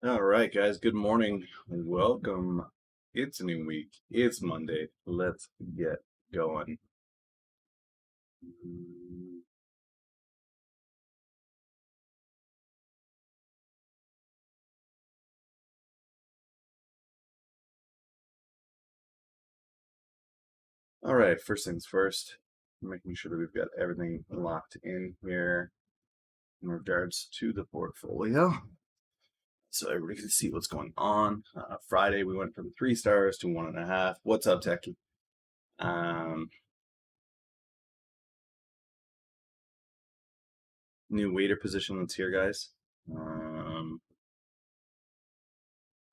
All right, guys, good morning. Welcome. It's a new week. It's Monday. Let's get going. All right, first things first, making sure that we've got everything locked in here in regards to the portfolio. So everybody can see what's going on. Friday, we went from 3 stars to 1.5. What's up, Techie? New waiter position that's here, guys.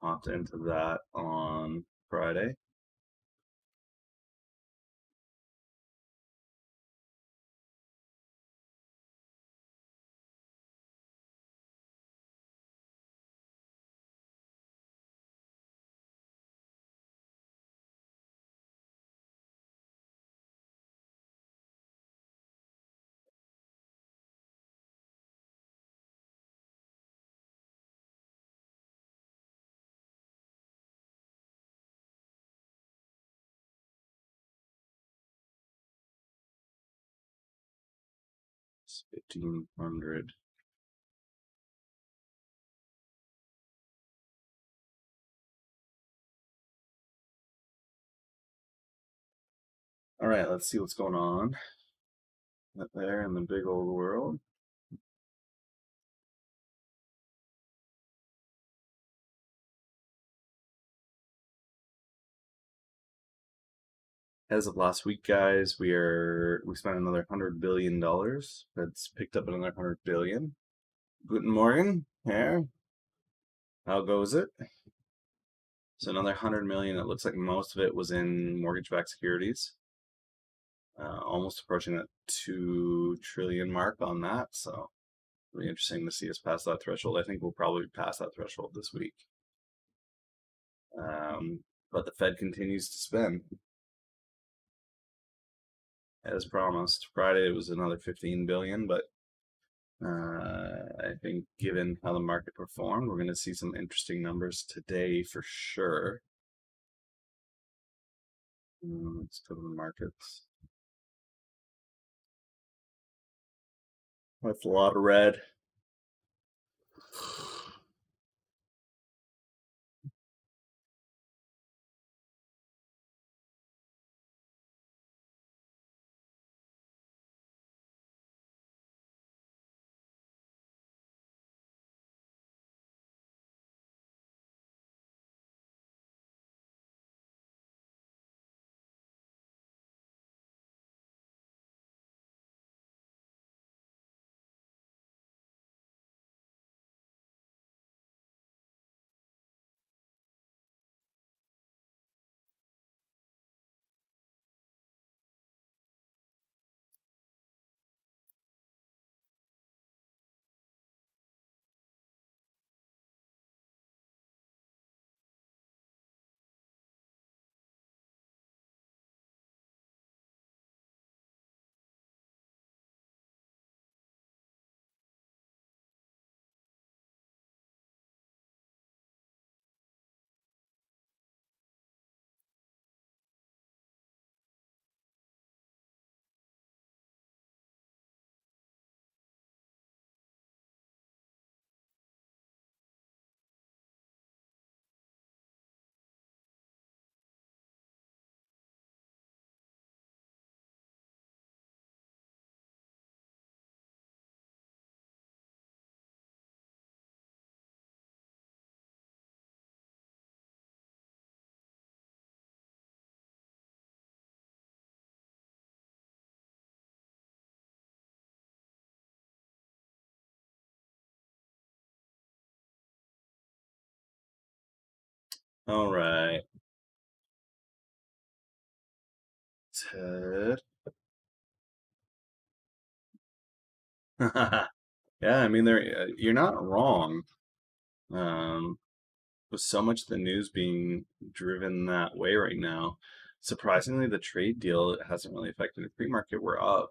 Hopped into that on Friday. It's 1,500. All right, let's see what's going on up there in the big old world. As of last week, guys, we spent another $100 billion. That's picked up another 100 billion. Guten Morgen, here. How goes it? So another 100 million. It looks like most of it was in mortgage-backed securities. Almost approaching that 2 trillion mark on that. So really interesting to see us pass that threshold. I think we'll probably pass that threshold this week. But the Fed continues to spend. As promised. Friday it was another 15 billion, but I think given how the market performed, we're going to see some interesting numbers today for sure. Let's go to the markets. That's a lot of red. All right. Ted. Yeah, I mean, you're not wrong. Um, with so much of the news being driven that way right now, surprisingly, the trade deal hasn't really affected the pre-market. We're up.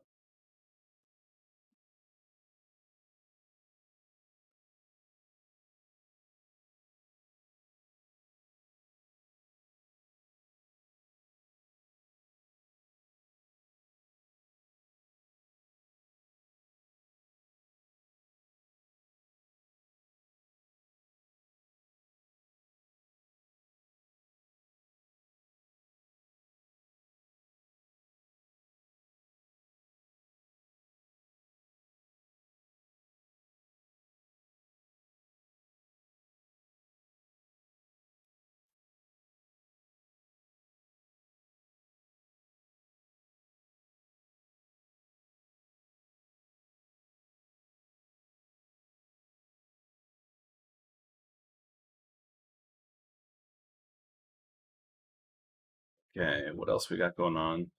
Okay, what else we got going on?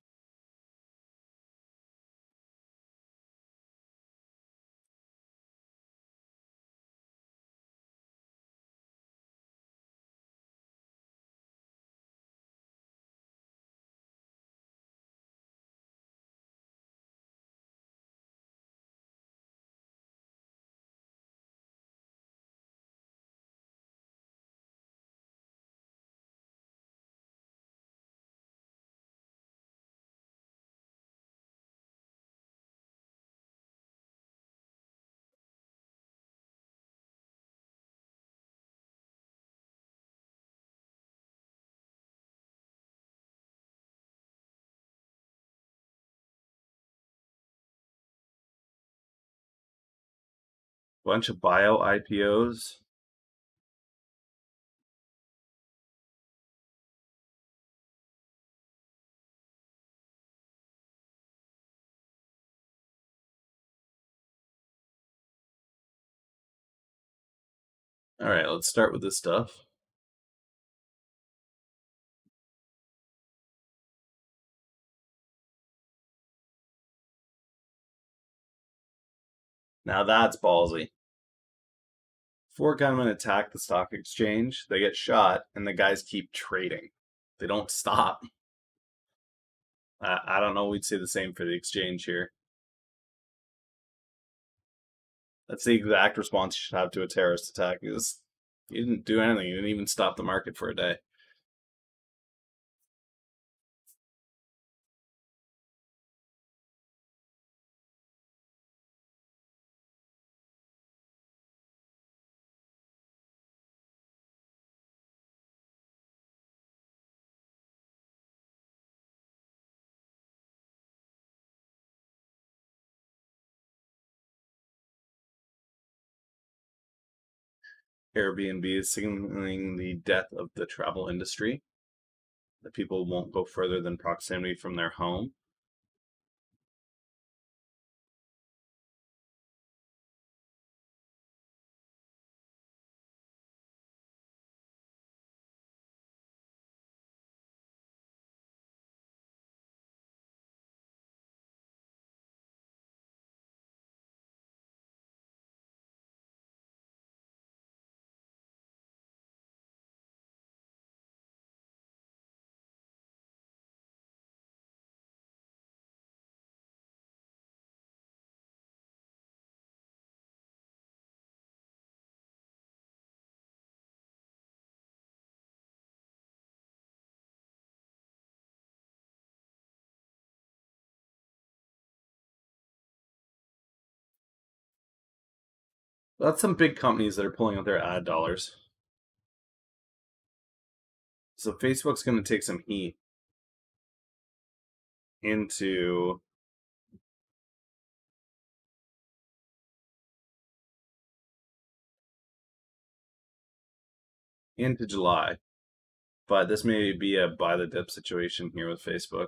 Bunch of bio IPOs. All right, let's start with this stuff. Now that's ballsy. Four gunmen attack the stock exchange, they get shot, and the guys keep trading. They don't stop. I don't know, we'd say the same for the exchange here. That's the exact response you should have to a terrorist attack. Is you didn't do anything. You didn't even stop the market for a day. Airbnb is signaling the death of the travel industry. That people won't go further than proximity from their home. That's some big companies that are pulling out their ad dollars. So Facebook's going to take some heat into July, but this may be a buy the dip situation here with Facebook.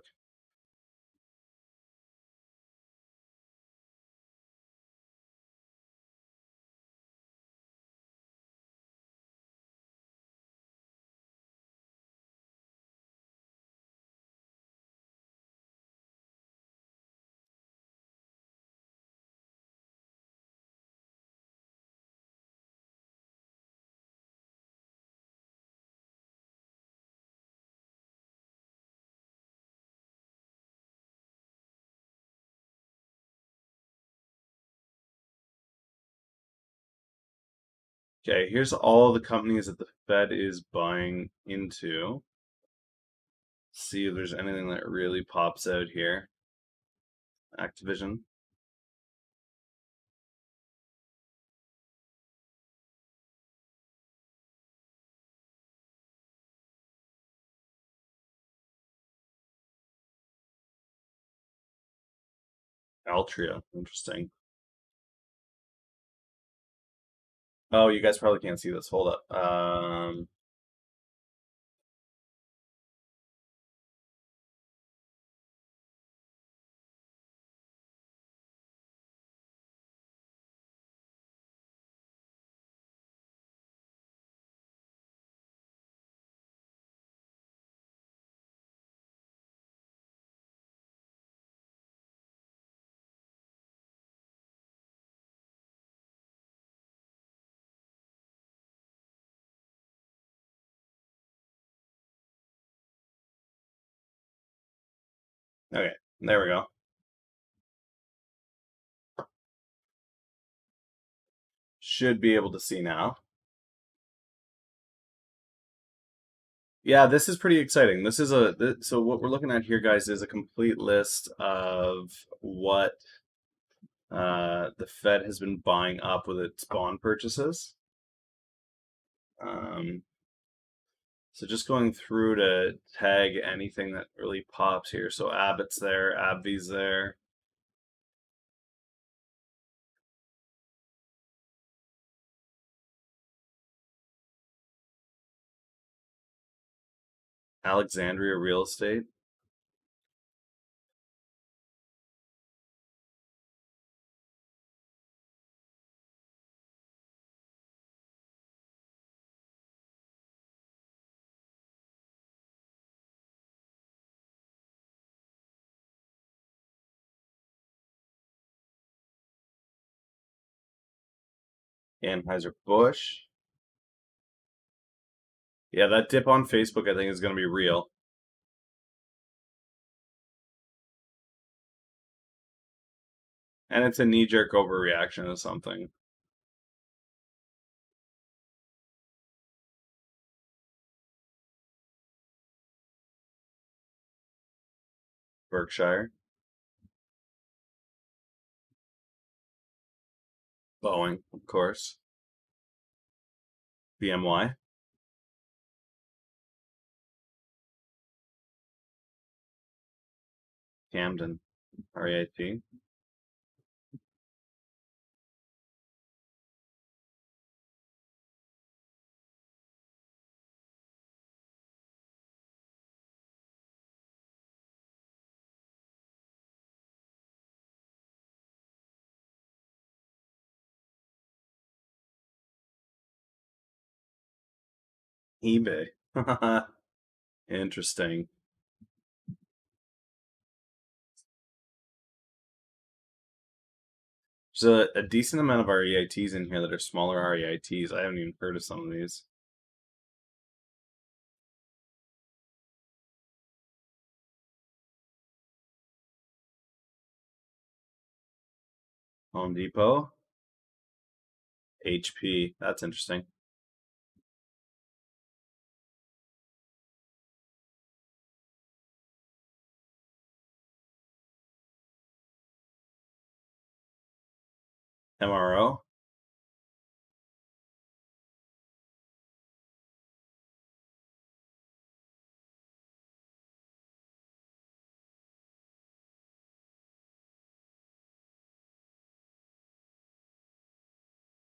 Okay, here's all the companies that the Fed is buying into. See if there's anything that really pops out here. Activision. Altria. Interesting. Oh, you guys probably can't see this. Hold up. Okay, there we go. Should be able to see now. Yeah, this is pretty exciting. This is so what we're looking at here, guys, is a complete list of what the Fed has been buying up with its bond purchases. Um, so just going through to tag anything that really pops here. So Abbott's there, AbbVie's there. Alexandria Real Estate. Anheuser-Busch. Yeah, that dip on Facebook, I think, is going to be real. And it's a knee-jerk overreaction to something. Berkshire, Boeing, of course, BMY, Camden, REIT, eBay. Interesting. There's a decent amount of REITs in here that are smaller REITs. I haven't even heard of some of these. Home Depot, HP. That's interesting. MRO,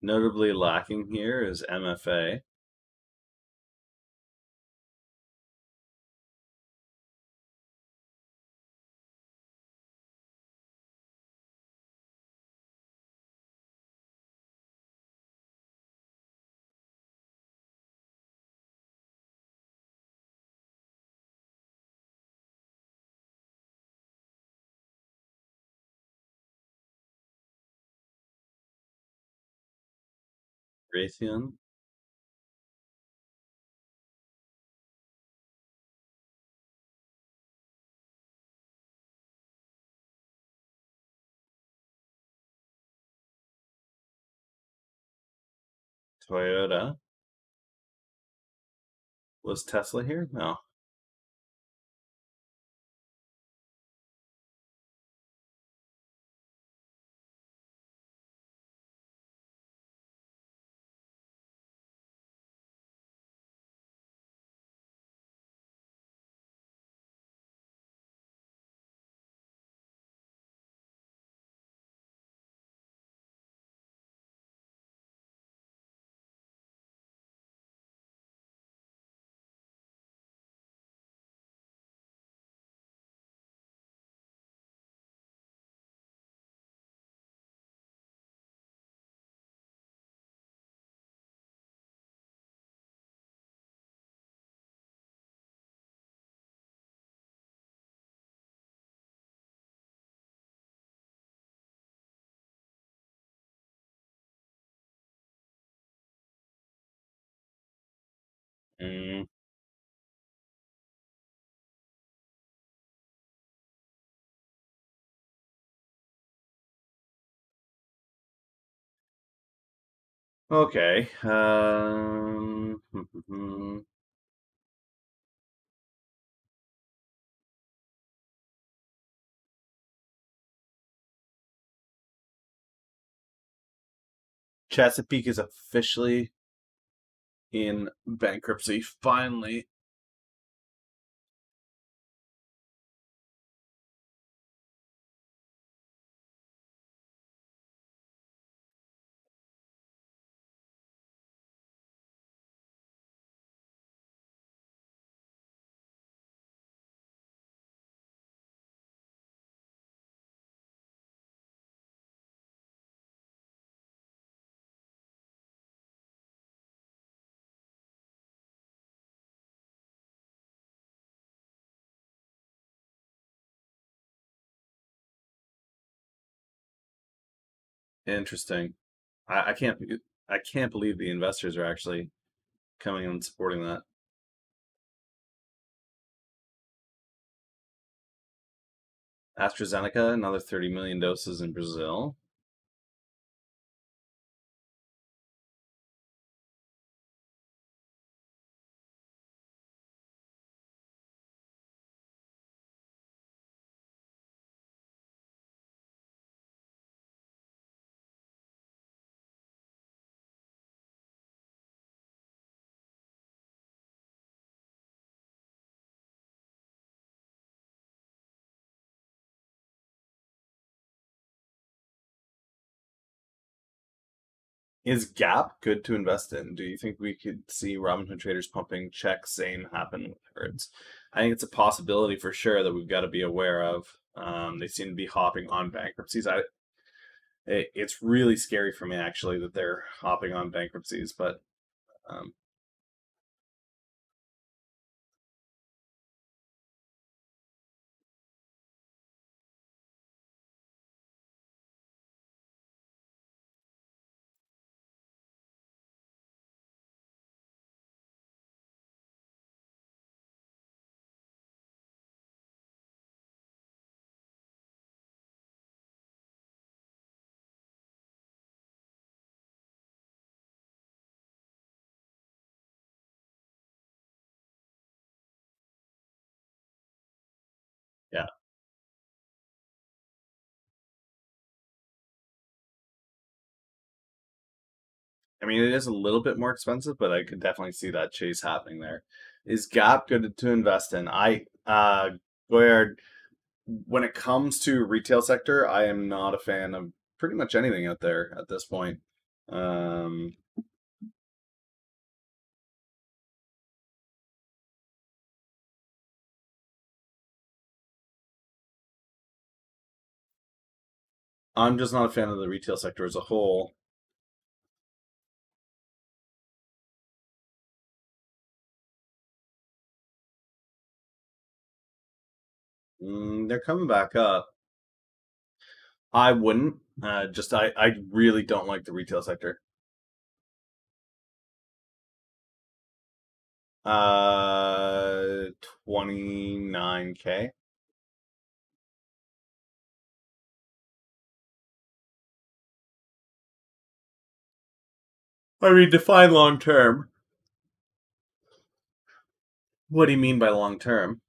notably lacking here is MFA. Raytheon, Toyota. Was Tesla here? No. Mm, Okay. Chesapeake is officially in bankruptcy. Finally. Interesting. I can't. I can't believe the investors are actually coming and supporting that. AstraZeneca, another 30 million doses in Brazil. Is Gap good to invest in? Do you think we could see Robinhood traders pumping checks? Same happen with Hertz. I think it's a possibility for sure that we've got to be aware of. They seem to be hopping on bankruptcies. It's really scary for me actually that they're hopping on bankruptcies, but um, yeah. I mean, it is a little bit more expensive, but I could definitely see that chase happening there. Is Gap good to invest in? Where when it comes to retail sector, I am not a fan of pretty much anything out there at this point. Um, I'm just not a fan of the retail sector as a whole. They're coming back up. I wouldn't. I really don't like the retail sector. 29K. I mean, define long term. What do you mean by long term?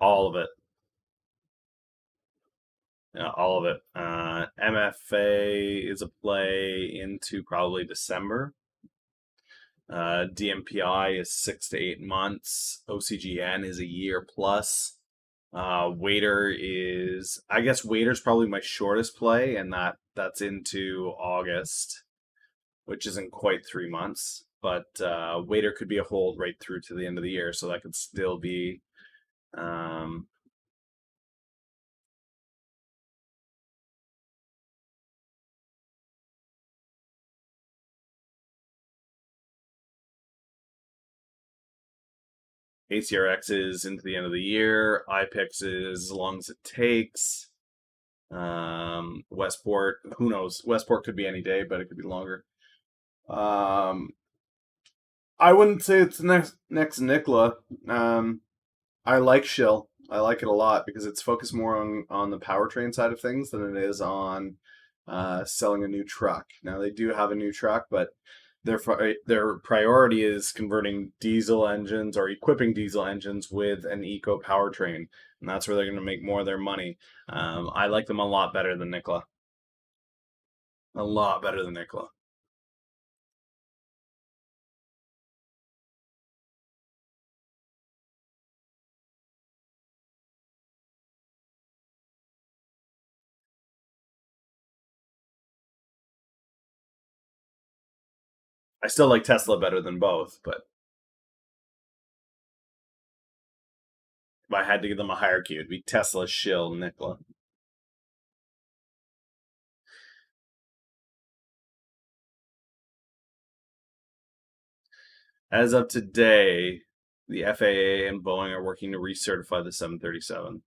All of it. Yeah, all of it. MFA is a play into probably December. DMPI is 6 to 8 months. OCGN is a year plus. Waiter is, I guess, Waiter's probably my shortest play, and that's into August, which isn't quite 3 months. But Waiter could be a hold right through to the end of the year, so that could still be. Um, ACRX is into the end of the year. IPIX is as long as it takes. Westport, who knows? Westport could be any day, but it could be longer. I wouldn't say it's next Nikola. I like Shill. I like it a lot because it's focused more on the powertrain side of things than it is on selling a new truck. Now they do have a new truck, but their priority is converting diesel engines or equipping diesel engines with an eco powertrain, and that's where they're going to make more of their money. I like them a lot better than Nikola. A lot better than Nikola. I still like Tesla better than both, but if I had to give them a hierarchy, it'd be Tesla, Shill, Nikola. As of today, the FAA and Boeing are working to recertify the 737.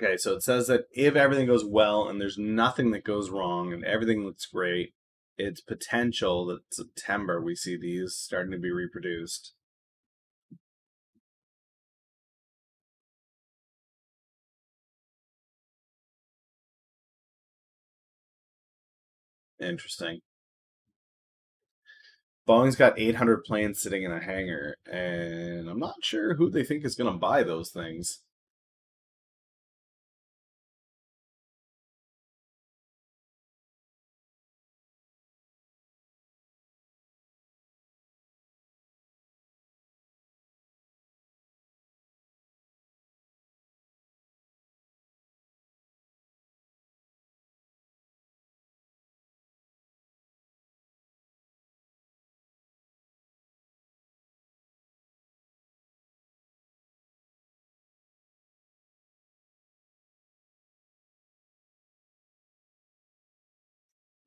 Okay, so it says that if everything goes well and there's nothing that goes wrong and everything looks great, it's potential that September we see these starting to be reproduced. Interesting. Boeing's got 800 planes sitting in a hangar, and I'm not sure who they think is going to buy those things.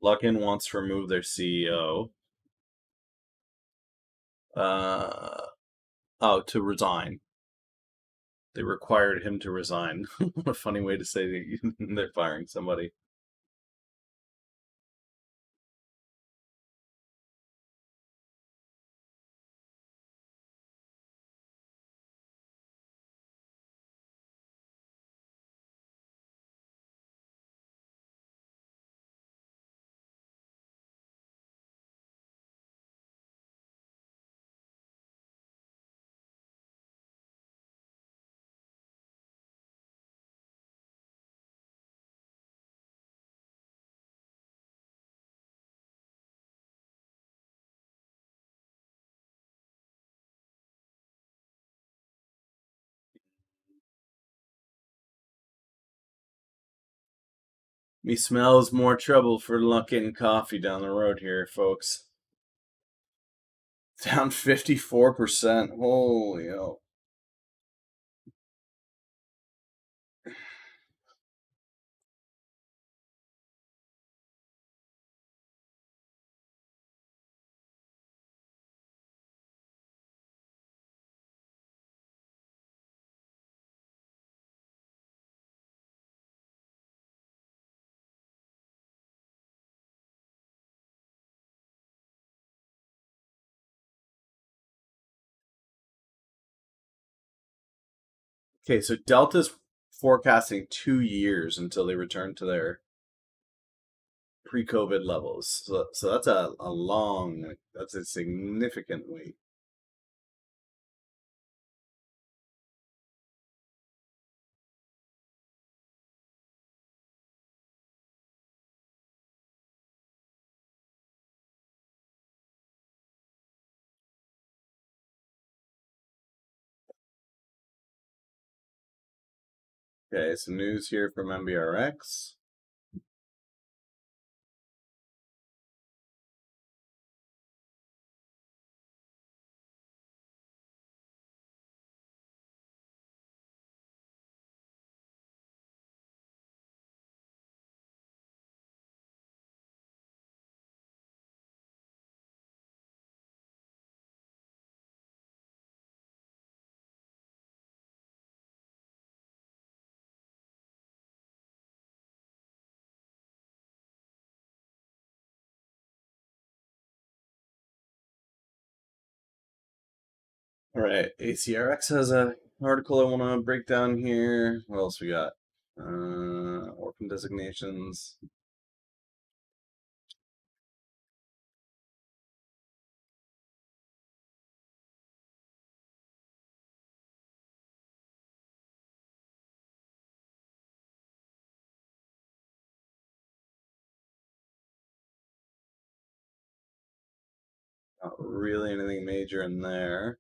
Luckin wants to remove their CEO. Oh, to resign. They required him to resign. What a funny way to say that they're firing somebody. Me smells more trouble for Luckin Coffee down the road here, folks. Down 54%. Holy hell. Okay, so Delta's forecasting 2 years until they return to their pre-COVID levels. So that's a long, that's a significant wait. Okay, some news here from MBRX. All right, ACRX has a article I want to break down here. What else we got? Orphan designations. Not really anything major in there.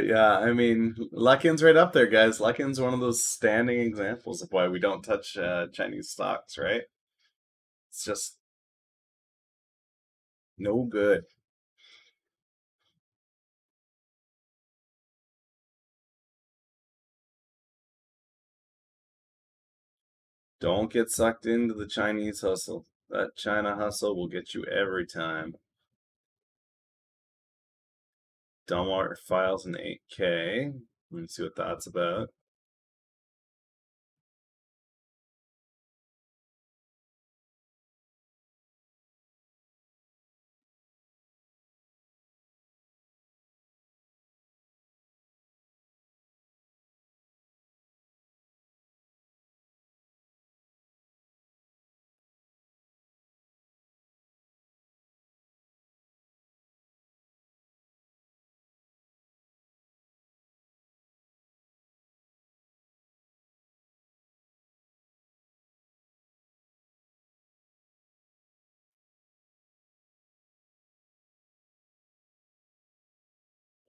Yeah, I mean, Luckin's right up there, guys. Luckin's one of those standing examples of why we don't touch Chinese stocks, right? It's just no good. Don't get sucked into the Chinese hustle. That China hustle will get you every time. Dumbwater files in 8K. Let's see what that's about.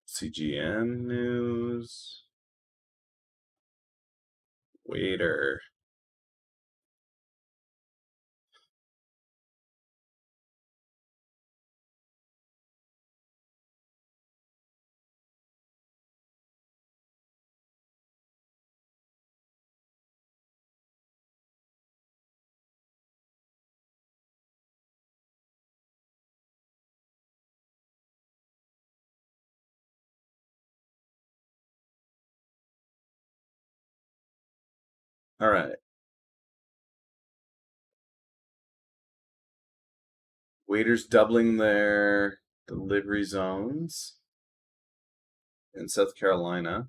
CGN news. Waiter. All right. Waiters doubling their delivery zones in South Carolina.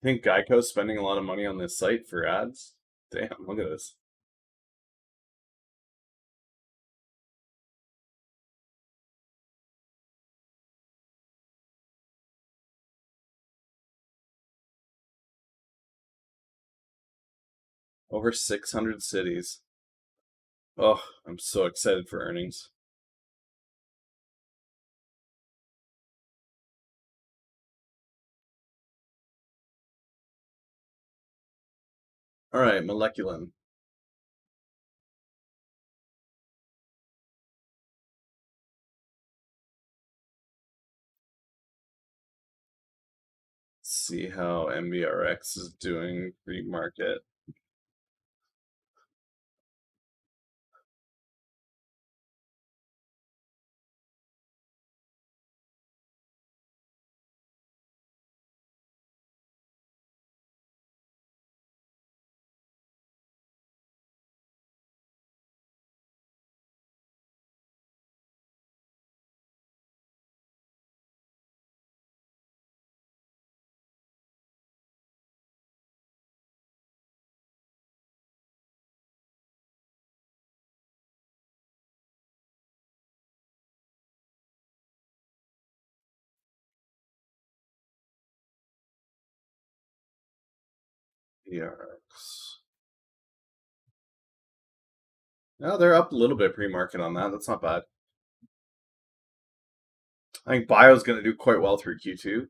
I think Geico's spending a lot of money on this site for ads. Damn, look at this. Over 600 cities. Oh, I'm so excited for earnings. All right, Moleculin. See how MBRX is doing pre-market. ERX. No, they're up a little bit pre-market on that. That's not bad. I think Bio's going to do quite well through Q2.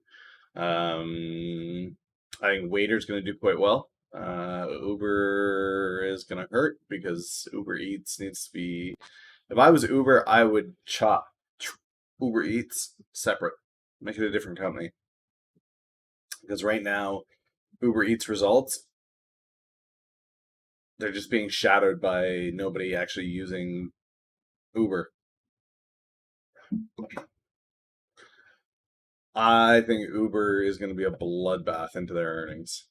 I think Waiter's going to do quite well. Uber is going to hurt because Uber Eats needs to be. If I was Uber, I would chop Uber Eats separate, make it a different company. Because right now, Uber Eats results, they're just being shadowed by nobody actually using Uber. I think Uber is going to be a bloodbath into their earnings.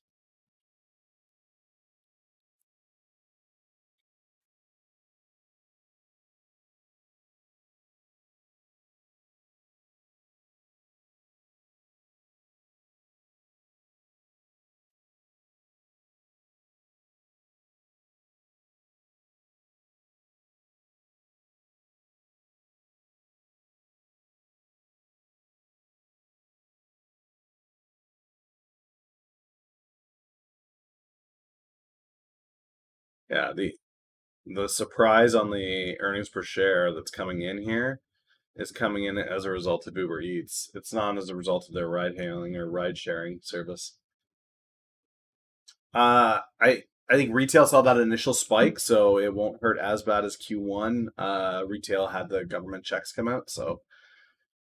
Yeah, the surprise on the earnings per share that's coming in here is coming in as a result of Uber Eats. It's not as a result of their ride hailing or ride sharing service. I think retail saw that initial spike, so it won't hurt as bad as Q1. Retail had the government checks come out, so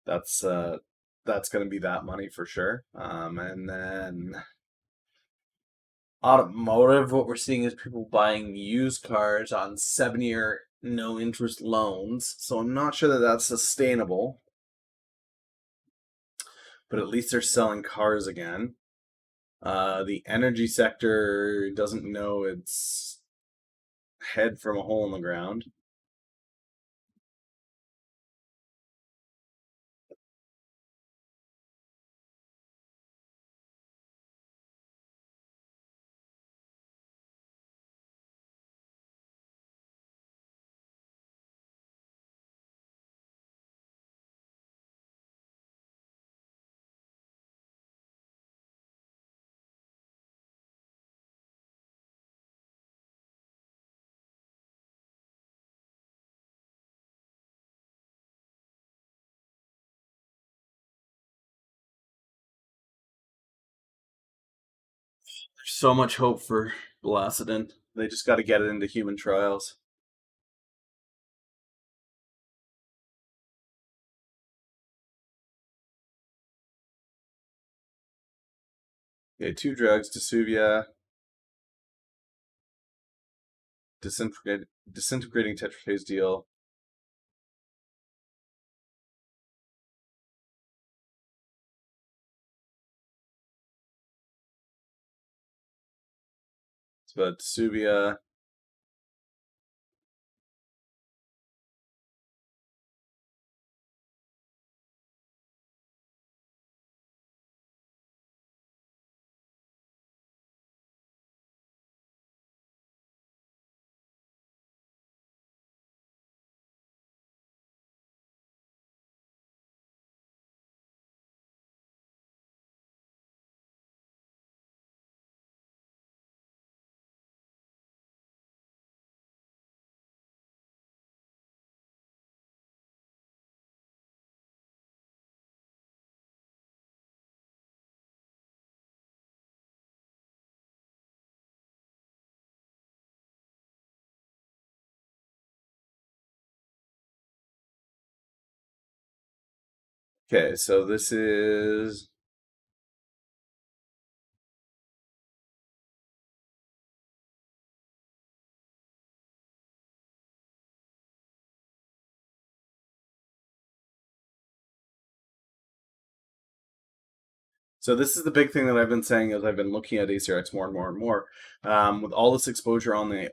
that's going to be that money for sure. And then automotive, what we're seeing is people buying used cars on 7-year no interest loans. So I'm not sure that that's sustainable, but at least they're selling cars again. The energy sector doesn't know its head from a hole in the ground. There's so much hope for Belacidin. They just got to get it into human trials. Okay, 2 drugs, DSUVIA, disintegrating tetraphase deal. It's about DSUVIA. Okay, so this is this is the big thing that I've been saying as I've been looking at ACRX more and more and more, with all this exposure on the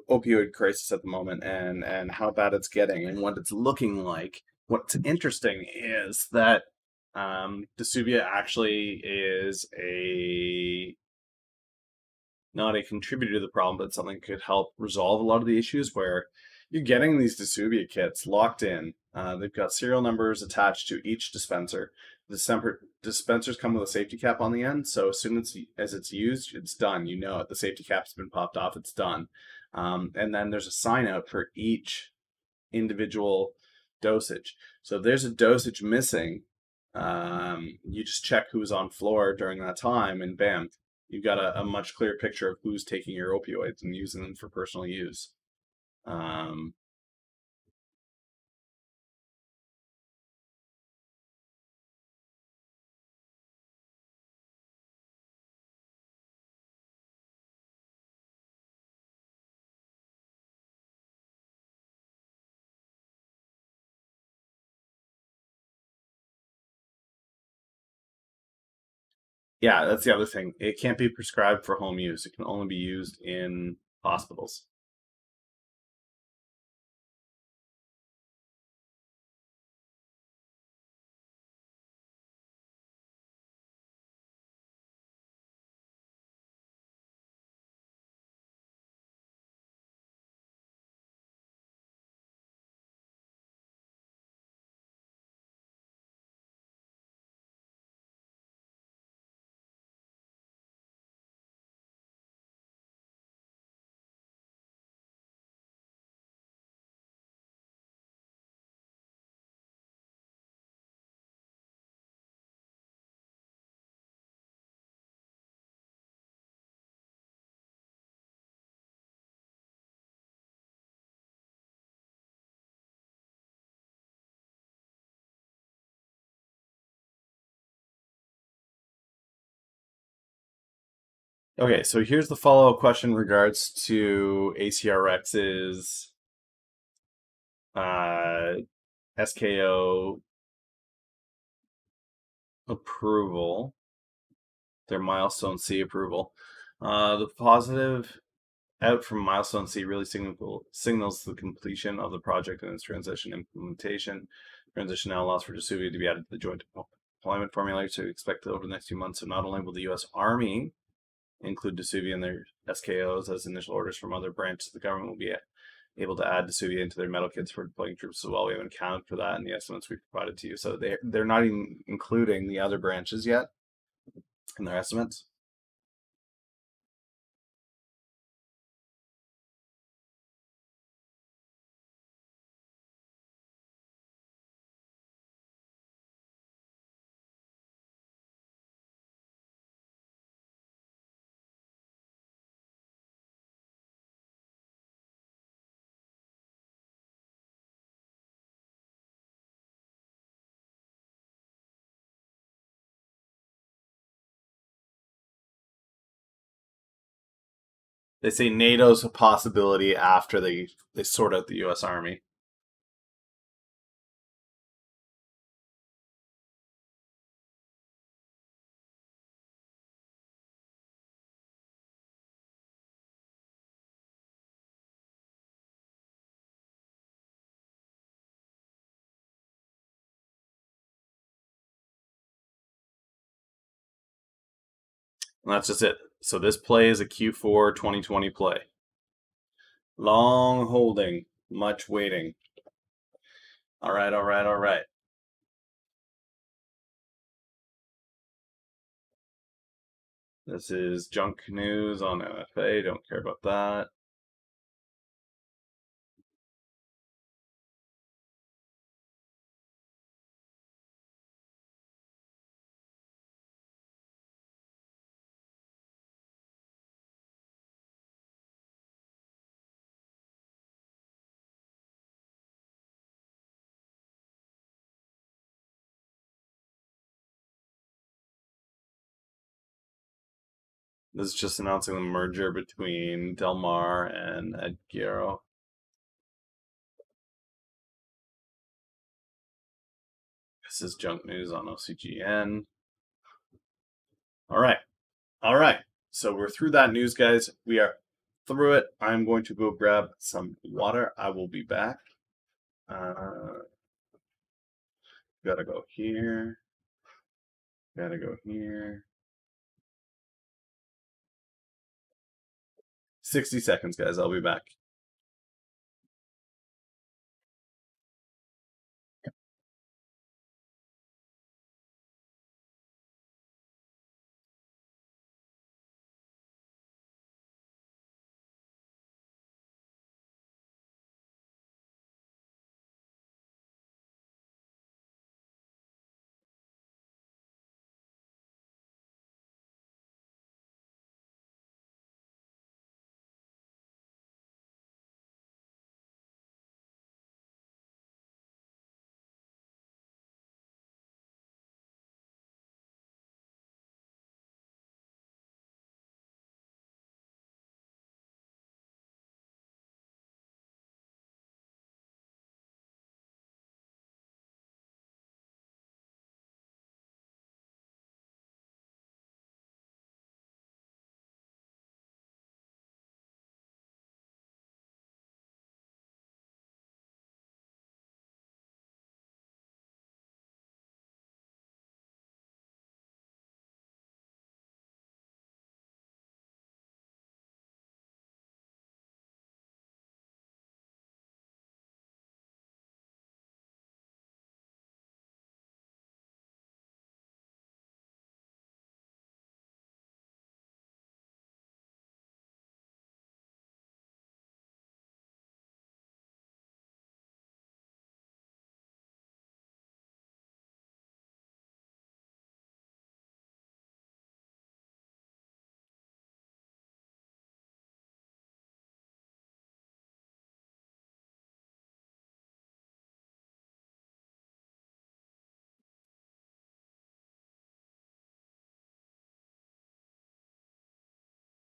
opioid crisis at the moment and how bad it's getting and what it's looking like. What's interesting is that DSUVIA actually is a not a contributor to the problem, but something that could help resolve a lot of the issues where you're getting these DSUVIA kits locked in They've got serial numbers attached to each dispenser. The dispensers come with a safety cap on the end, so as soon as it's used, it's done. You know it. The safety cap's been popped off. It's done. And then there's a sign out for each individual dosage. So if there's a dosage missing, you just check who's on floor during that time, and bam, you've got a much clearer picture of who's taking your opioids and using them for personal use. Um, yeah, that's the other thing. It can't be prescribed for home use. It can only be used in hospitals. Okay, so here's the follow-up question in regards to ACRX's uh, SKO approval, their milestone C approval. The positive out from milestone C really signals the completion of the project and its transition implementation. Transition now allows for DSUVIA to be added to the joint deployment formulary. So we expect that over the next few months, so not only will the U.S. Army include DSUVIA in their SKOs as initial orders from other branches of the government will be able to add DSUVIA into their medical kits for deploying troops as well. We haven't accounted for that in the estimates we've provided to you. So they're not even including the other branches yet in their estimates. They say NATO's a possibility after they sort out the U.S. Army. And that's just it. So this play is a Q4 2020 play. Long holding, much waiting. All right, all right, all right. This is junk news on MFA. Don't care about that. This is just announcing the merger between Del Mar and Edgaro. This is junk news on OCGN. All right. All right. So we're through that news, guys. We are through it. I'm going to go grab some water. I will be back. Gotta go here. Gotta go here. 60 seconds, guys. I'll be back.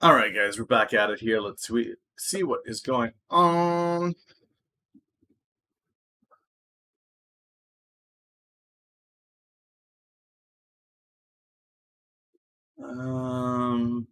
All right, guys, we're back at it here. Let's see what is going on. Um,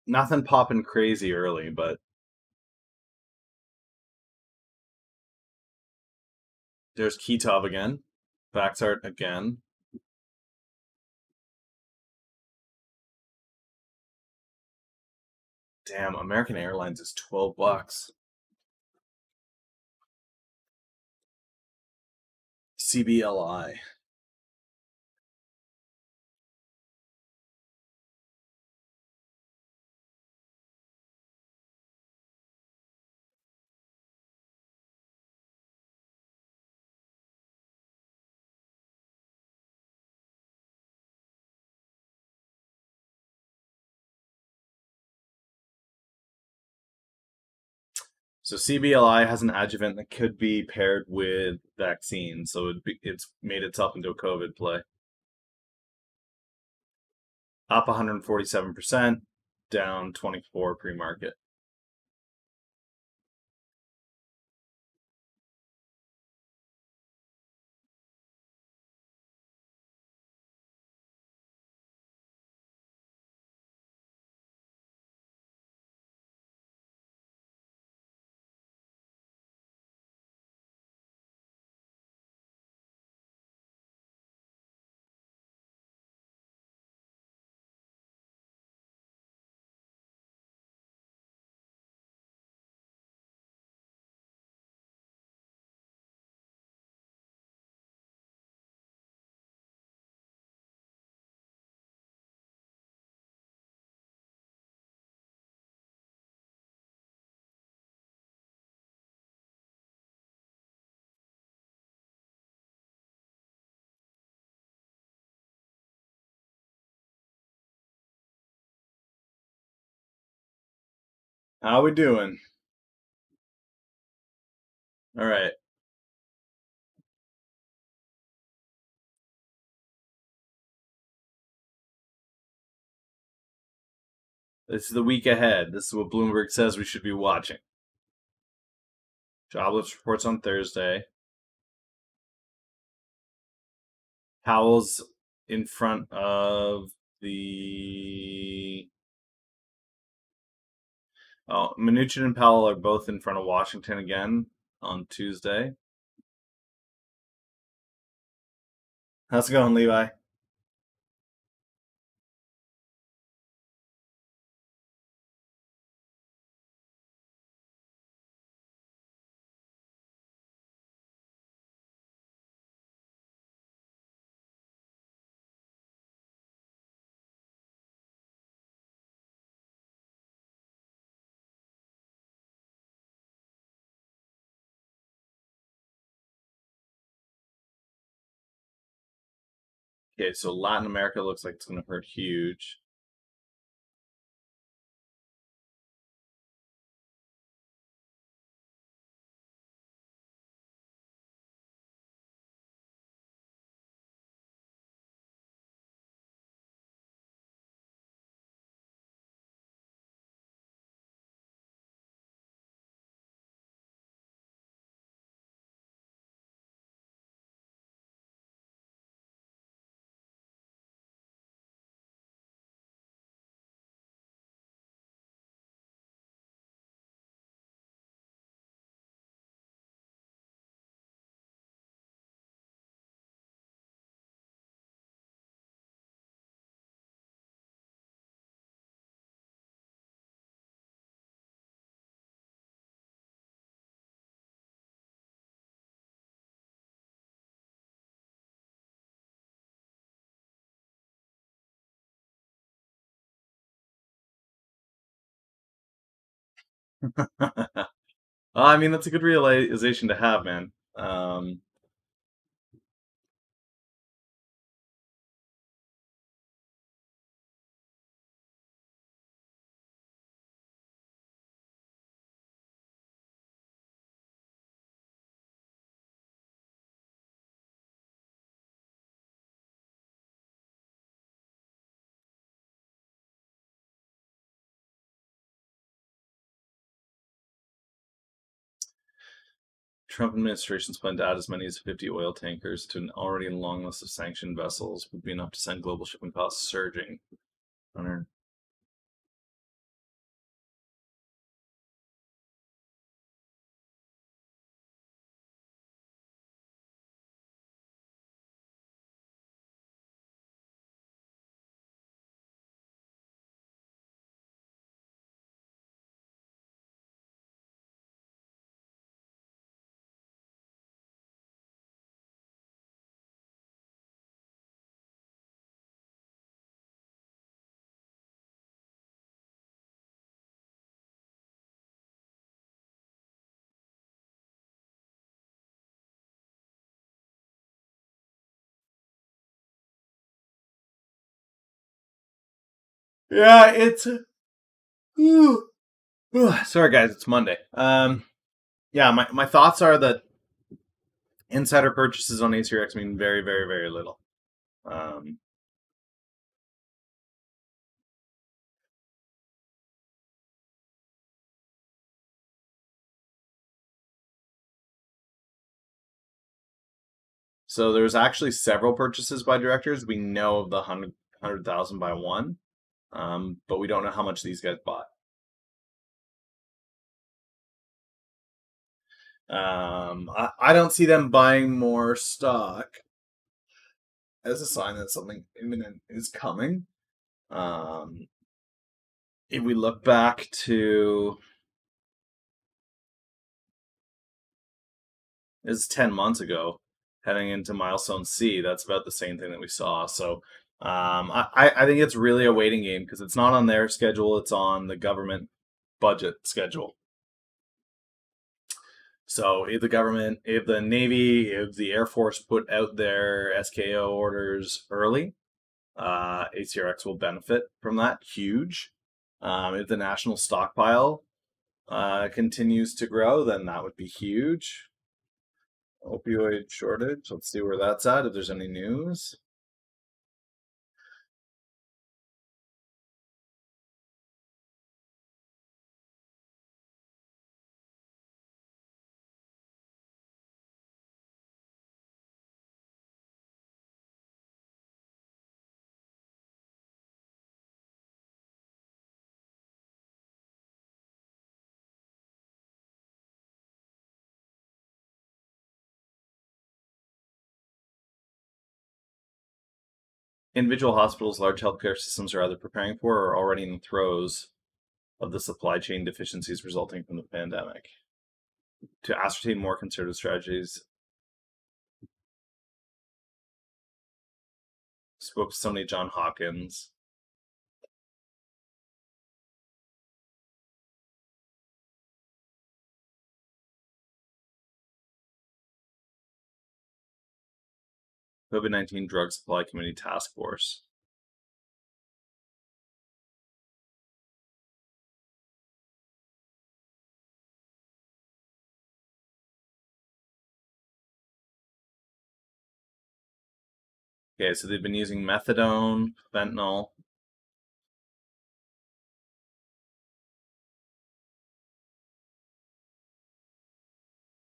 Nothing popping crazy early, but there's Kitov again. Vaxart again. Damn, American Airlines is $12. CBLI. So CBLI has an adjuvant that could be paired with vaccine, so it's made itself into a COVID play. Up 147%, down 24 pre-market. How we doing? All right. This is the week ahead. This is what Bloomberg says we should be watching. Jobless reports on Thursday. Powell's in front of the. Oh, Mnuchin and Powell are both in front of Washington again on Tuesday. How's it going, Levi? Okay, so Latin America looks like it's going to hurt huge. I mean, that's a good realization to have, man. Trump administration's plan to add as many as 50 oil tankers to an already long list of sanctioned vessels would be enough to send global shipping costs surging. Yeah, it's. Sorry, guys, it's Monday. Yeah, my thoughts are that insider purchases on ACRX mean very, very, very little. Um, so there's actually several purchases by directors. We know of the 100,000 by one, but we don't know how much these guys bought. I don't see them buying more stock as a sign that something imminent is coming. Um, if we look back to is 10 months ago, heading into milestone C, that's about the same thing that we saw. So I think it's really a waiting game because it's not on their schedule; it's on the government budget schedule. So if the Navy, if the Air Force put out their SKO orders early, ACRX will benefit from that huge. If the national stockpile continues to grow, then that would be huge. Opioid shortage. Let's see where that's at. If there's any news. Individual hospitals, large healthcare systems are either preparing for or already in the throes of the supply chain deficiencies resulting from the pandemic. To ascertain more concerted strategies, spoke to somebody, John Hopkins. COVID-19 Drug Supply Committee Task Force. Okay, so they've been using methadone, fentanyl.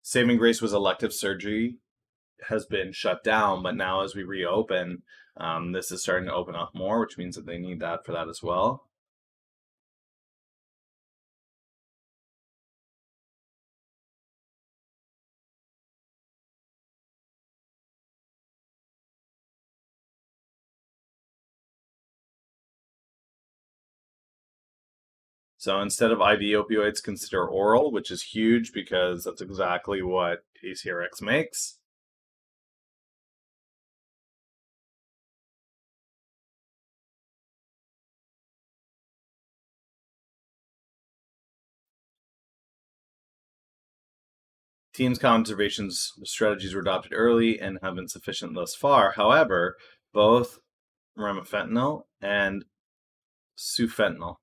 Saving Grace was elective surgery, has been shut down, but now as we reopen, this is starting to open up more, which means that they need that for that as well. So instead of IV opioids, consider oral, which is huge because that's exactly what ACRX makes. Teams conservation strategies were adopted early and have been sufficient thus far. However, both remifentanil and sufentanil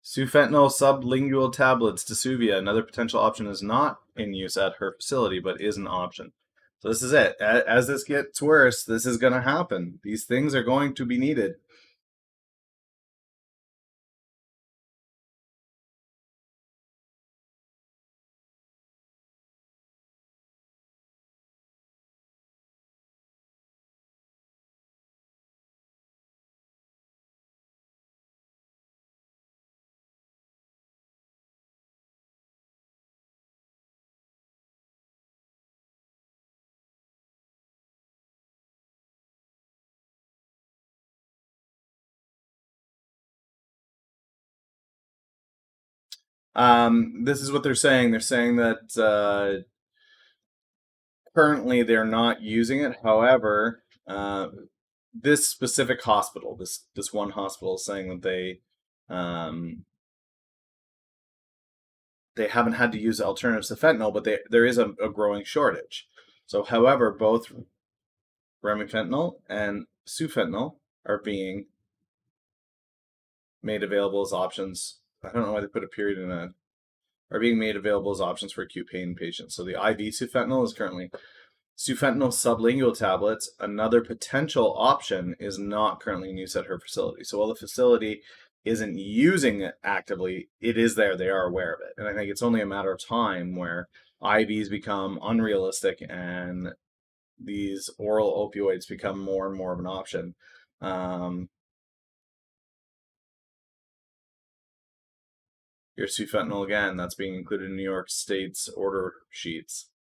Sufentanil sublingual tablets, DSUVIA, another potential option, is not in use at her facility, but is an option. So this is it. As this gets worse, this is going to happen. These things are going to be needed. This is what they're saying. They're saying that currently they're not using it. However, this specific hospital, this one hospital, is saying that they haven't had to use alternatives to fentanyl, but there is a growing shortage. So, however, both remifentanil and sufentanil are being made available as options. I don't know why they put a period in that. Are being made available as options for acute pain patients. So the IV sufentanil is currently sufentanil sublingual tablets. Another potential option is not currently in use at her facility. So while the facility isn't using it actively, it is there. They are aware of it. And I think it's only a matter of time where IVs become unrealistic and these oral opioids become more and more of an option. Here's sufentanil again. That's being included in New York State's order sheets.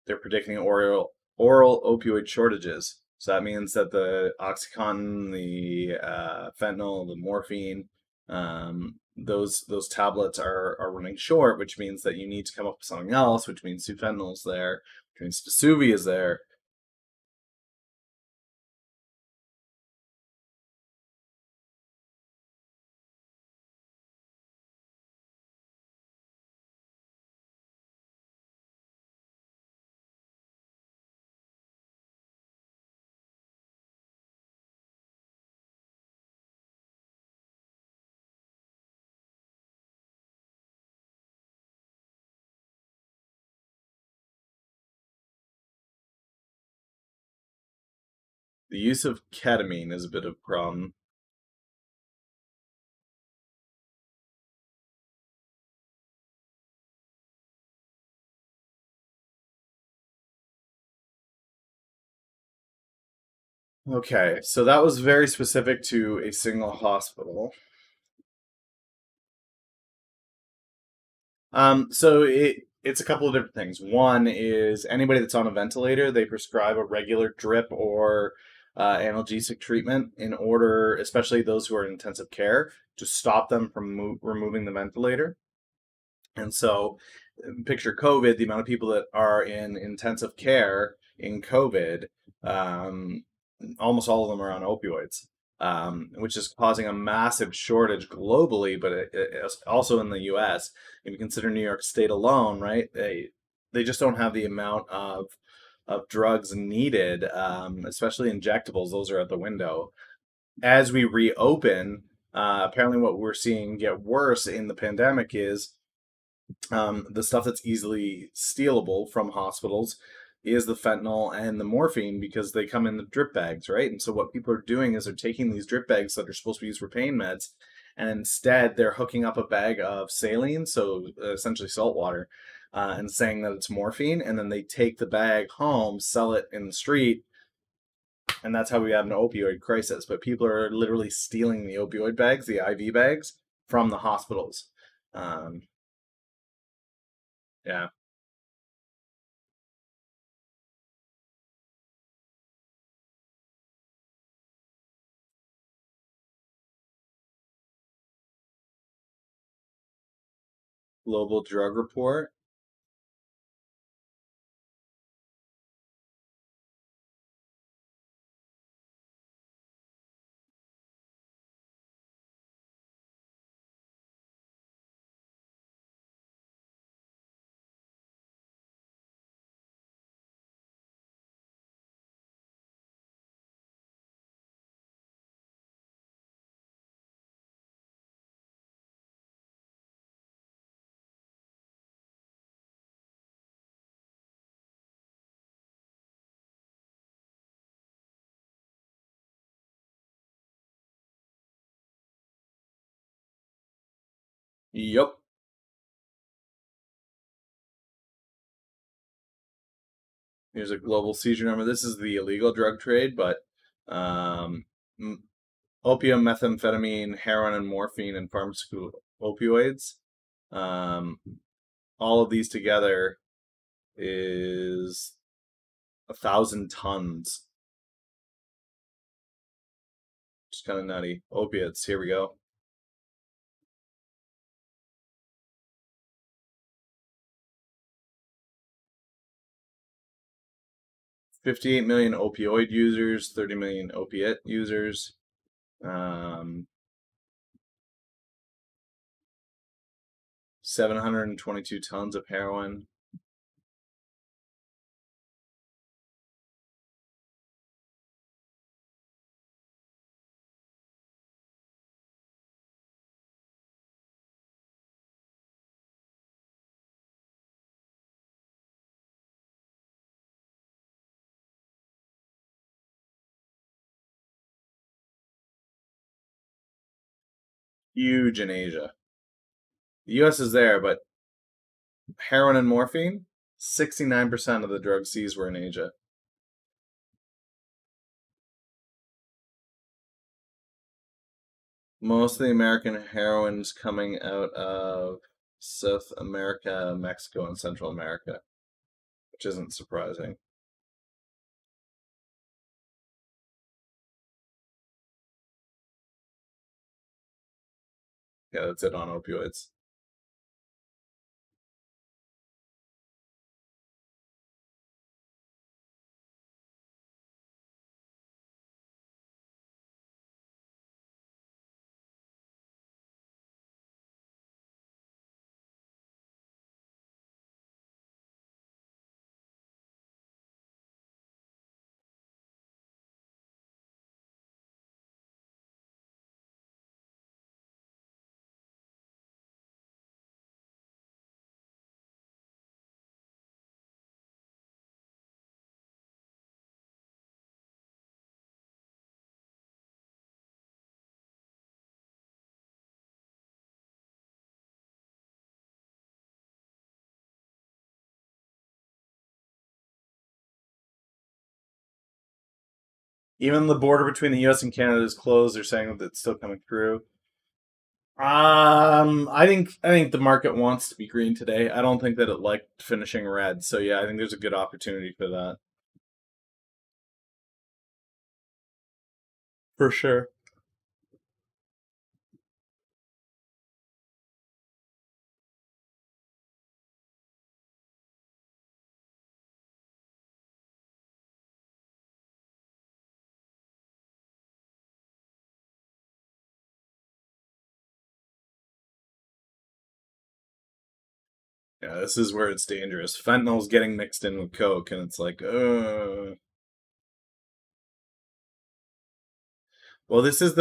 They're predicting oral opioid shortages. So that means that the OxyContin, the fentanyl, the morphine, those tablets are running short, which means that you need to come up with something else, which means sufentanil is there, which means DSUVIA is there. The use of ketamine is a bit of a problem. Okay, so that was very specific to a single hospital. So it's a couple of different things. One is anybody that's on a ventilator, they prescribe a regular drip or analgesic treatment in order, especially those who are in intensive care, to stop them from removing the ventilator. And so, picture COVID, the amount of people that are in intensive care in COVID, almost all of them are on opioids. which is causing a massive shortage globally, but it's also in the U.S. If you consider New York State alone, right? They just don't have the amount of drugs needed, especially injectables. Those are out the window. As we reopen, apparently what we're seeing get worse in the pandemic is the stuff that's easily stealable from hospitals is the fentanyl and the morphine because they come in the drip bags, right? And so what people are doing is they're taking these drip bags that are supposed to be used for pain meds, and instead they're hooking up a bag of saline, so essentially salt water, and saying that it's morphine, and then they take the bag home, sell it in the street, and that's how we have an opioid crisis. But people are literally stealing the opioid bags, the IV bags, from the hospitals. Um, yeah. Global Drug Report. Yep. Here's a global seizure number. This is the illegal drug trade, but um, opium, methamphetamine, heroin, and morphine, and pharmaceutical opioids. Um, all of these together is 1,000 tons. Just kind of nutty. Opiates. Here we go. 58 million opioid users, 30 million opiate users. Um, 722 tons of heroin. Huge in Asia. The US is there, but heroin and morphine, 69% of the drugs seized were in Asia. Most of the American heroin's coming out of South America, Mexico, and Central America, which isn't surprising. Yeah, that's it on opioids. Even the border between the U.S. and Canada is closed. They're saying that it's still coming through. I think the market wants to be green today. I don't think that it liked finishing red. So yeah, I think there's a good opportunity for that. For sure. Yeah, this is where it's dangerous. Fentanyl's getting mixed in with coke, and it's like, Well, this is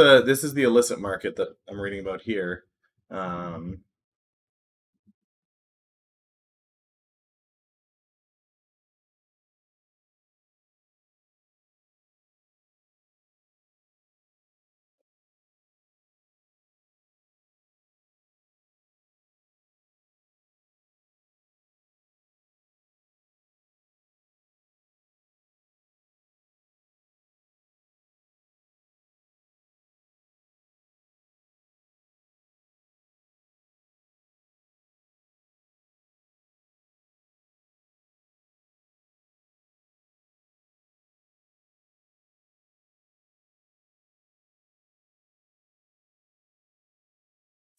the illicit market that I'm reading about here. Um,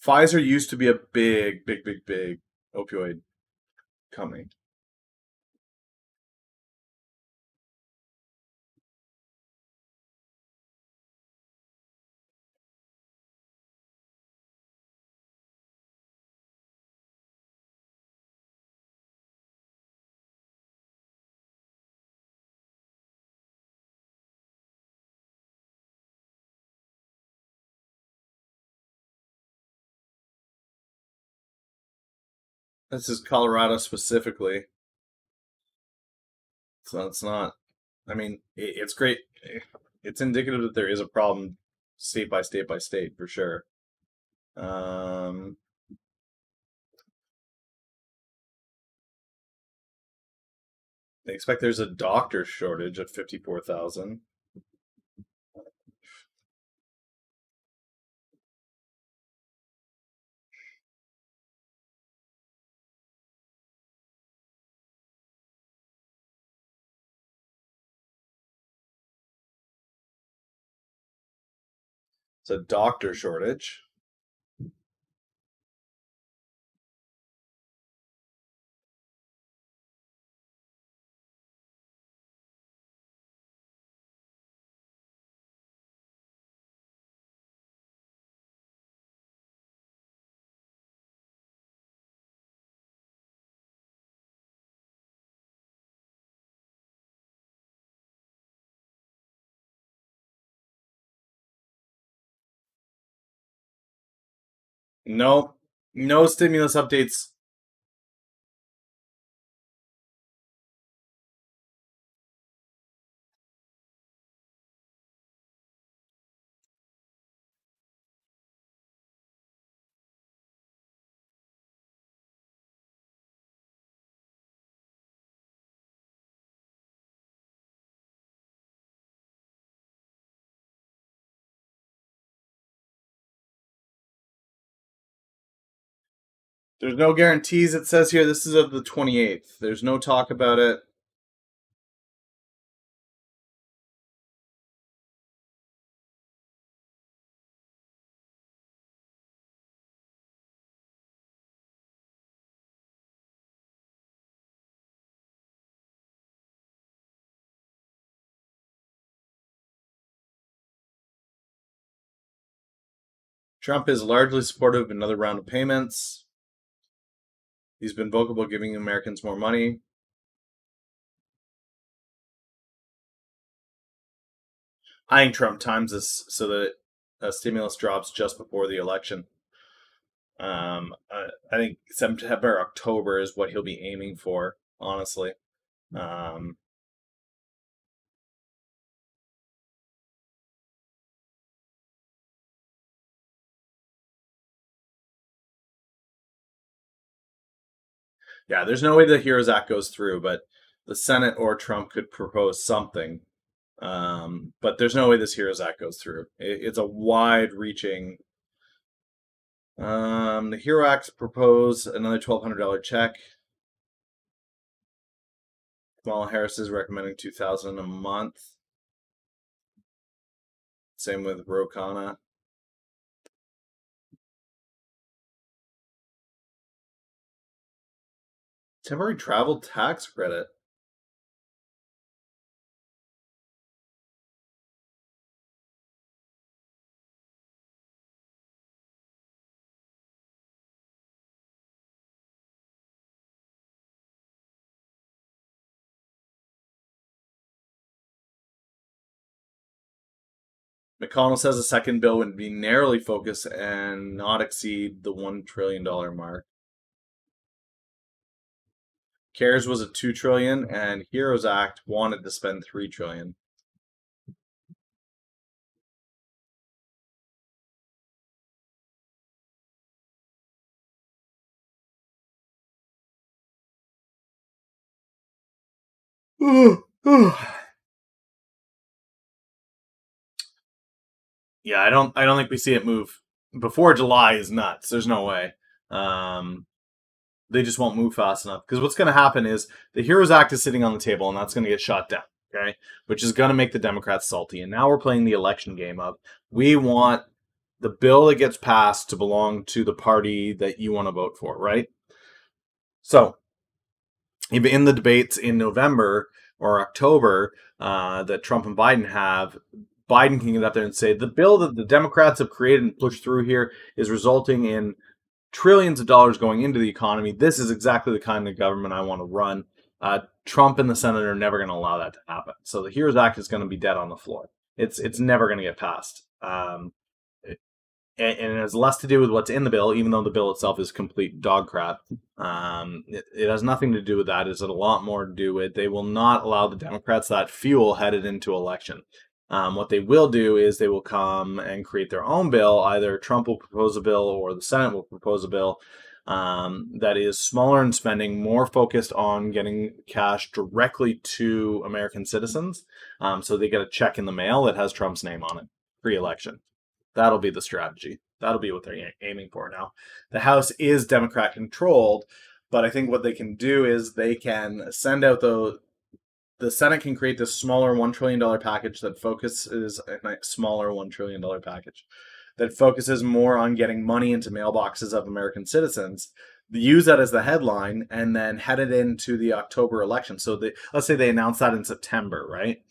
Pfizer used to be a big opioid company. This is Colorado specifically, so it's not. I mean, it's great. It's indicative that there is a problem, state by state by state, for sure. Um, they expect there's a doctor shortage at 54,000. It's a doctor shortage. No, no stimulus updates. There's no guarantees. It says here this is of the 28th. There's no talk about it. Trump is largely supportive of another round of payments. He's been vocal about giving Americans more money. I think Trump times this so that stimulus drops just before the election. I think September, October is what he'll be aiming for, honestly. Um, yeah, there's no way the HEROES Act goes through, but the Senate or Trump could propose something. But there's no way this HEROES Act goes through. It's a wide-reaching. The HERO Act proposed another $1,200 check. Kamala Harris is recommending $2,000 a month. Same with Ro Khanna. Temporary travel tax credit. McConnell says a second bill would be narrowly focused and not exceed the $1 trillion mark. CARES was at $2 trillion, and HEROES Act wanted to spend $3 trillion. Yeah, I don't think we see it move before July is nuts. There's no way. Um, they just won't move fast enough because what's going to happen is the HEROES Act is sitting on the table and that's going to get shot down. Okay, which is going to make the Democrats salty. And now we're playing the election game of we want the bill that gets passed to belong to the party that you want to vote for, right? So in the debates in November or October that Trump and Biden have, Biden can get up there and say the bill that the Democrats have created and pushed through here is resulting in trillions of dollars going into the economy. This is exactly the kind of government I want to run. Trump and the Senate are never going to allow that to happen. So the HEROES Act is going to be dead on the floor. It's never going to get passed. And it has less to do with what's in the bill, even though the bill itself is complete dog crap. It has nothing to do with that. It's a lot more to do with they will not allow the Democrats that fuel headed into election. What they will do is they will come and create their own bill. Either Trump will propose a bill or the Senate will propose a bill that is smaller in spending, more focused on getting cash directly to American citizens. So they get a check in the mail that has Trump's name on it pre-election. That'll be the strategy. That'll be what they're aiming for now. The House is Democrat controlled, but I think what they can do is they can send out the Senate can create this smaller $1 trillion package that focuses a smaller $1 trillion package that focuses more on getting money into mailboxes of American citizens. Use that as the headline and then head it into the October election. So let's say they announce that in September, right?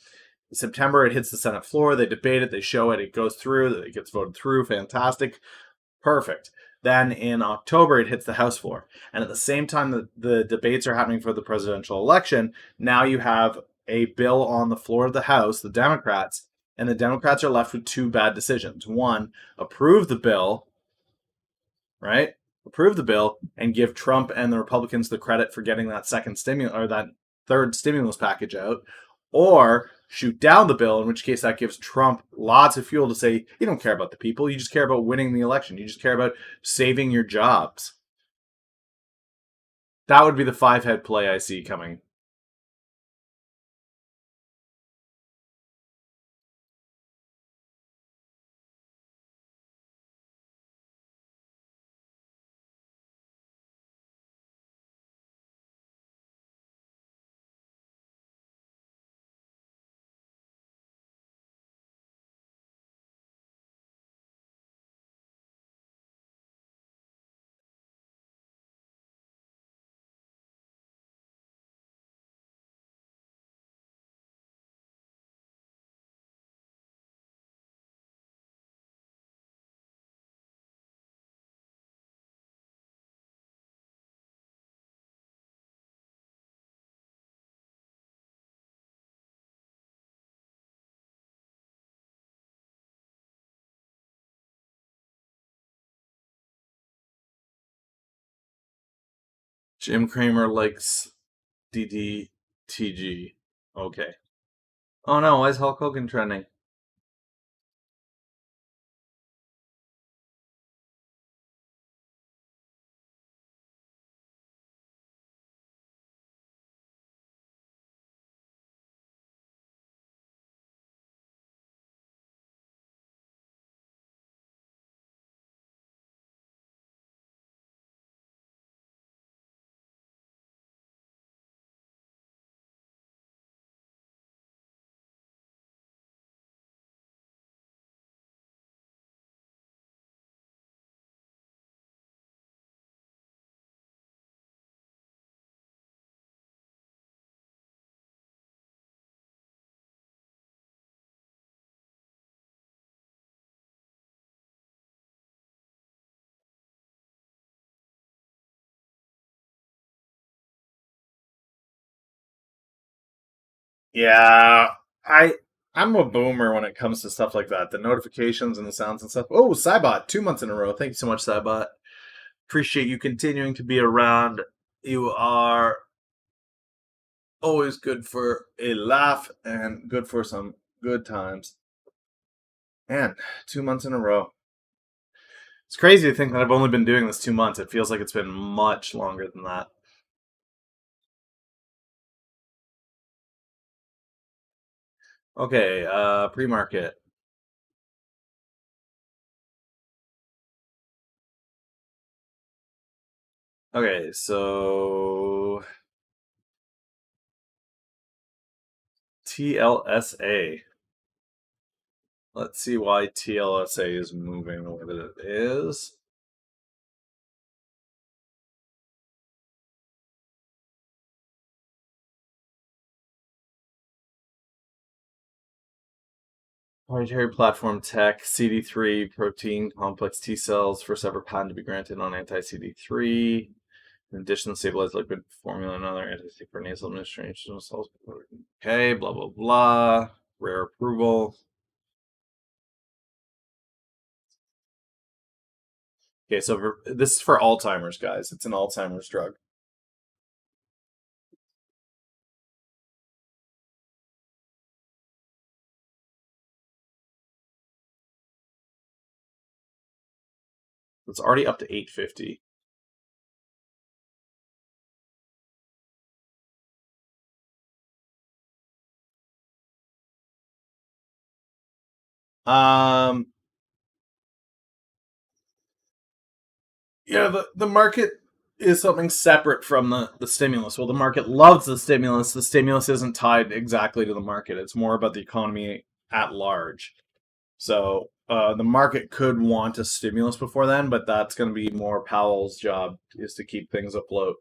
September, it hits the Senate floor. They debate it. They show it. It goes through. It gets voted through. Fantastic. Perfect. Then in October, it hits the House floor. And at the same time that the debates are happening for the presidential election, now you have a bill on the floor of the House, the Democrats, and the Democrats are left with two bad decisions. One, approve the bill, right? Approve the bill and give Trump and the Republicans the credit for getting that second stimulus or that third stimulus package out, or shoot down the bill, in which case that gives Trump lots of fuel to say, you don't care about the people, you just care about winning the election. You just care about saving your jobs. That would be the five-head play I see coming. Jim Cramer likes DDTG. Okay. Oh no, why is Hulk Hogan trending? Yeah, I I'm a boomer when it comes to stuff like that. The notifications and the sounds and stuff. Oh, Cybot, 2 months in a row. Thank you so much, Cybot. Appreciate you continuing to be around. You are always good for a laugh and good for some good times. And 2 months in a row. It's crazy to think that I've only been doing this 2 months. It feels like it's been much longer than that. Okay, pre-market. Okay, so TLSA. Let's see why TLSA is moving the way that it is. Proprietary platform tech, CD3 protein complex T cells, first ever patent to be granted on anti-CD3. In addition, stabilized liquid formula and other anti-stick for nasal administration of cells. Okay, blah, blah, blah. Rare approval. Okay, so this is for Alzheimer's, guys. It's an Alzheimer's drug. It's already up to 850. Um, yeah, the market is something separate from the stimulus. Well, the market loves the stimulus. The stimulus isn't tied exactly to the market. It's more about the economy at large. So the market could want a stimulus before then, but that's going to be more Powell's job is to keep things afloat.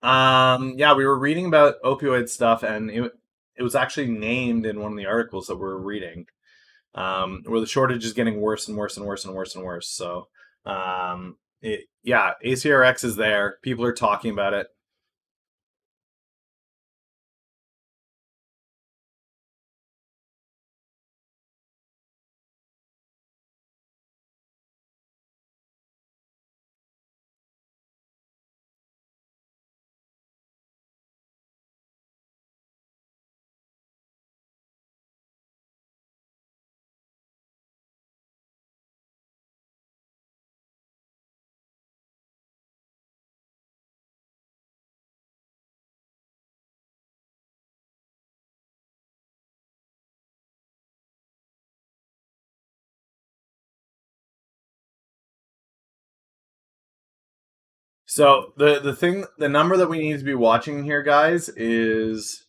Yeah, we were reading about opioid stuff, and it was actually named in one of the articles that we were reading, where the shortage is getting worse and worse and worse and worse and worse. So, yeah, ACRX is there. People are talking about it. So the number that we need to be watching here, guys, is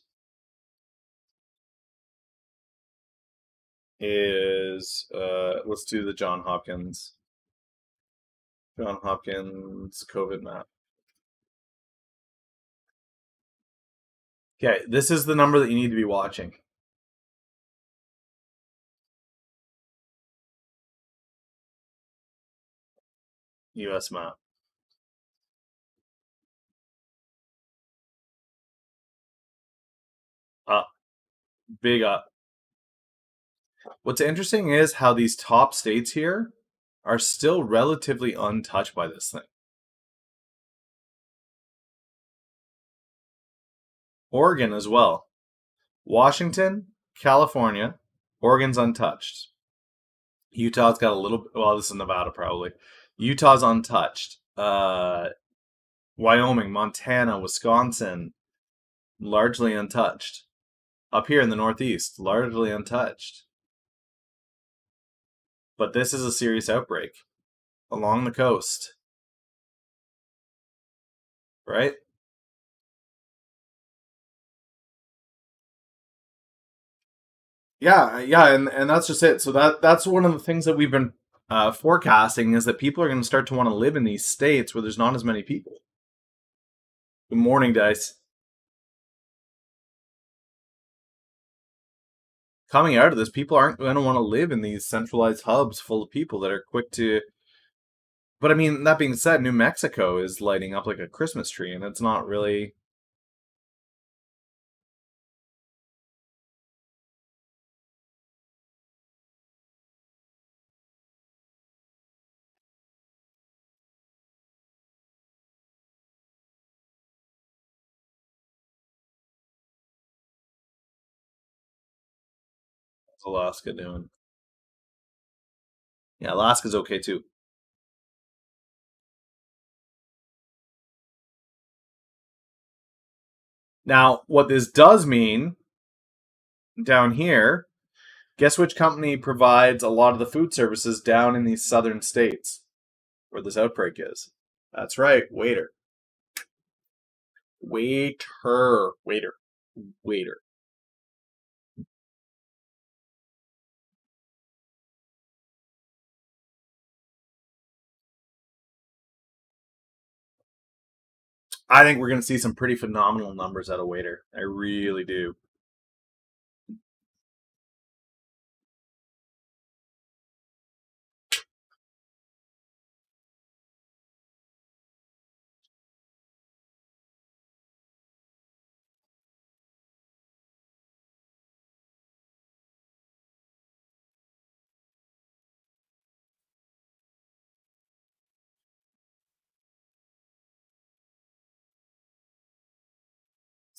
let's do the John Hopkins COVID map. Okay, this is the number that you need to be watching. U.S. map. Up, big up. What's interesting is how these top states here are still relatively untouched by this thing. Oregon as well. Washington, California, Oregon's untouched. Utah's got a little. Well, this is Nevada probably. Utah's untouched. Wyoming, Montana, Wisconsin, largely untouched. Up here in the Northeast, largely untouched. But this is a serious outbreak along the coast, right? Yeah, and that's just it. So that's one of the things that we've been forecasting is that people are going to start to want to live in these states where there's not as many people. Good morning, Dice. coming out of this, people aren't going to want to live in these centralized hubs full of people that are quick to. But I mean, that being said, New Mexico is lighting up like a Christmas tree, and it's not really. What's Alaska doing? Yeah, Alaska's okay too. Now, what this does mean down here, guess which company provides a lot of the food services down in these southern states where this outbreak is? That's right, waiter. Waiter. Waiter. Waiter. I think we're going to see some pretty phenomenal numbers out of waiter. I really do.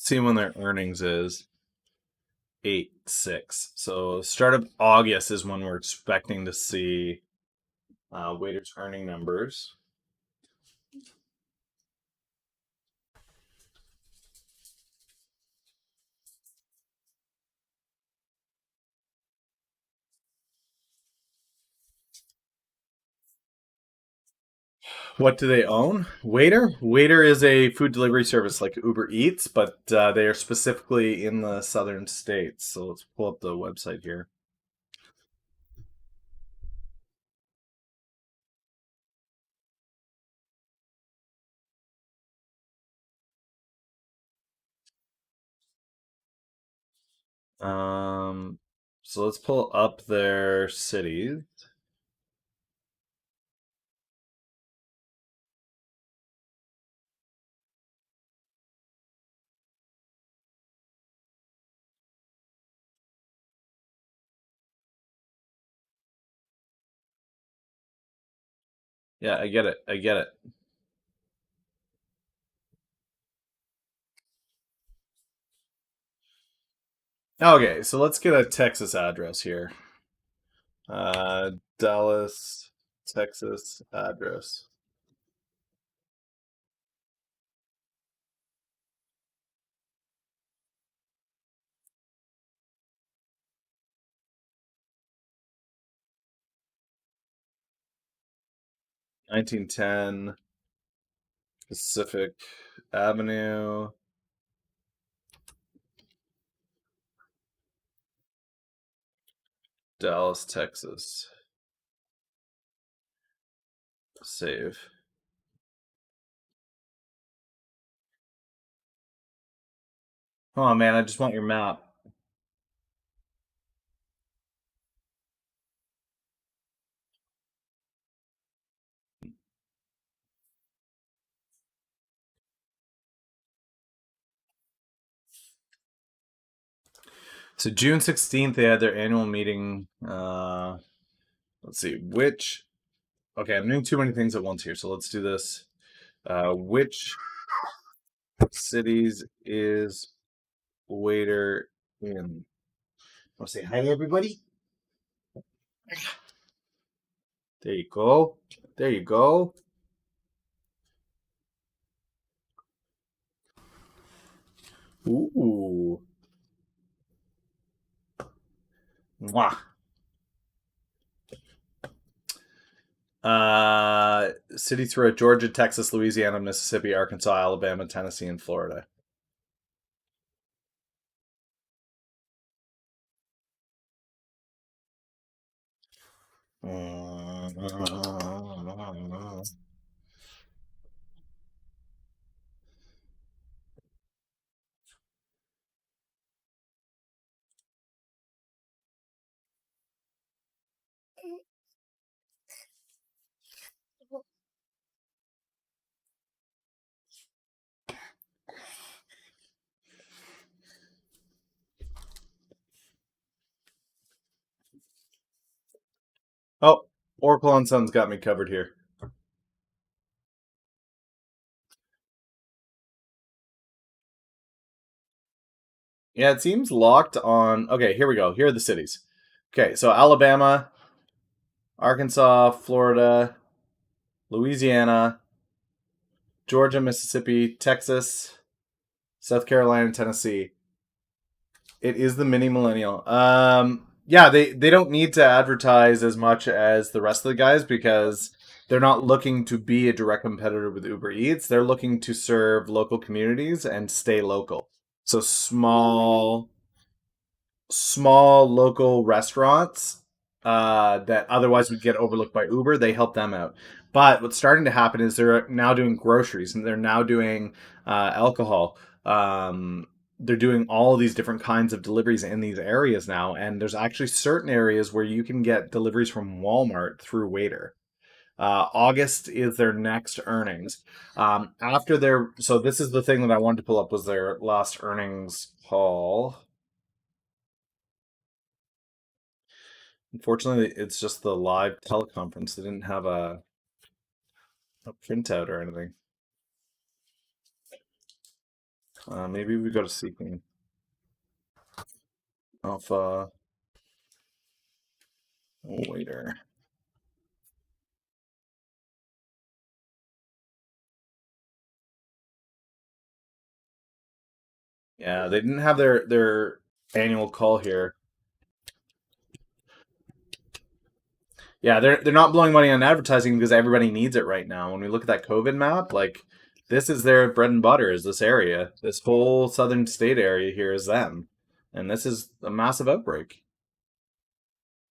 See when their earnings is 8.6. So start of August is when we're expecting to see waiters earning numbers. What do they own? Waiter? Waiter is a food delivery service like Uber Eats, but they are specifically in the southern states. So let's pull up the website here. Um, so let's pull up their cities. Yeah, I get it. I get it. Okay, so let's get a Texas address here. Dallas, Texas address. 1910 Pacific Avenue, Dallas, Texas. Save. Oh man, I just want your map. So June 16th, they had their annual meeting. Let's see, which. Okay, I'm doing too many things at once here, so let's do this. Which cities is waiter in? Want to say hi to everybody? There you go. There you go. Ooh. Mwah. Cities throughout Georgia, Texas, Louisiana, Mississippi, Arkansas, Alabama, Tennessee, and Florida. Oracle and Sons got me covered here. Yeah, it seems locked on. Okay, here we go. Here are the cities. Okay, so Alabama, Arkansas, Florida, Louisiana, Georgia, Mississippi, Texas, South Carolina, Tennessee. It is the mini millennial. Yeah, they don't need to advertise as much as the rest of the guys because they're not looking to be a direct competitor with Uber Eats. They're looking to serve local communities and stay local. So small local restaurants that otherwise would get overlooked by Uber, they help them out. But what's starting to happen is they're now doing groceries and they're now doing alcohol. They're doing all of these different kinds of deliveries in these areas now. And there's actually certain areas where you can get deliveries from Walmart through Waiter. August is their next earnings. After their, so this is the thing that I wanted to pull up was their last earnings call. Unfortunately, it's just the live teleconference. They didn't have a printout or anything. Maybe we go to seeking alpha waiter. Yeah, they didn't have their annual call here. Yeah, they're not blowing money on advertising because everybody needs it right now. When we look at that COVID map, like this is their bread and butter is this area. This whole southern state area here is them. And this is a massive outbreak.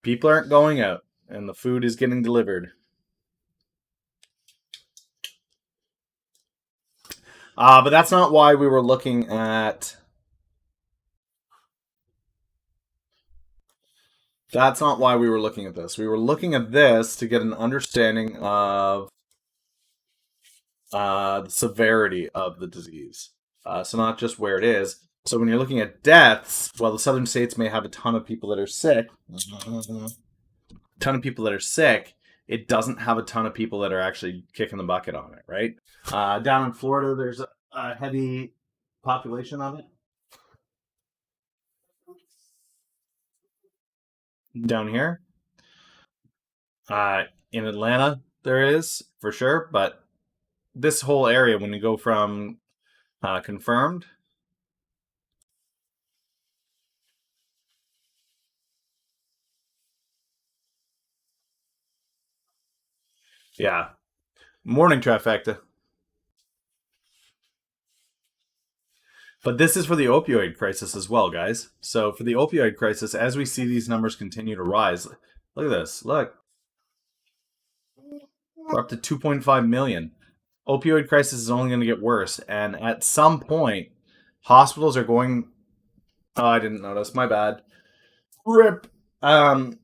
People aren't going out and the food is getting delivered. But that's not why we were looking at. That's not why we were looking at this. We were looking at this to get an understanding of the severity of the disease. So not just where it is. So when you're looking at deaths, while the southern states may have a ton of people that are sick, it doesn't have a ton of people that are actually kicking the bucket on it, right? Down in Florida, there's a heavy population of it. Down here, in Atlanta, there is for sure, but this whole area, when you go from confirmed, yeah, morning trifecta. But this is for the opioid crisis as well, guys. So for the opioid crisis, as we see these numbers continue to rise, look at this. Look, we're up to 2.5 million. Opioid crisis is only going to get worse, and at some point, hospitals are going. Oh, I didn't notice. My bad. Rip. Um,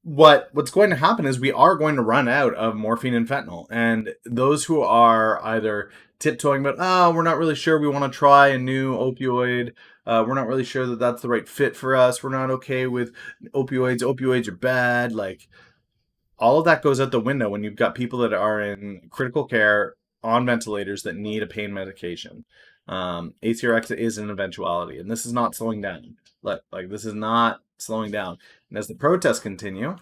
what's going to happen is we are going to run out of morphine and fentanyl, and those who are either tiptoeing about, oh, we're not really sure we want to try a new opioid, we're not really sure that that's the right fit for us, we're not okay with opioids are bad, like all of that goes out the window when you've got people that are in critical care on ventilators that need a pain medication. ACRX is an eventuality, and this is not slowing down. Like this is not slowing down. And as the protests continue,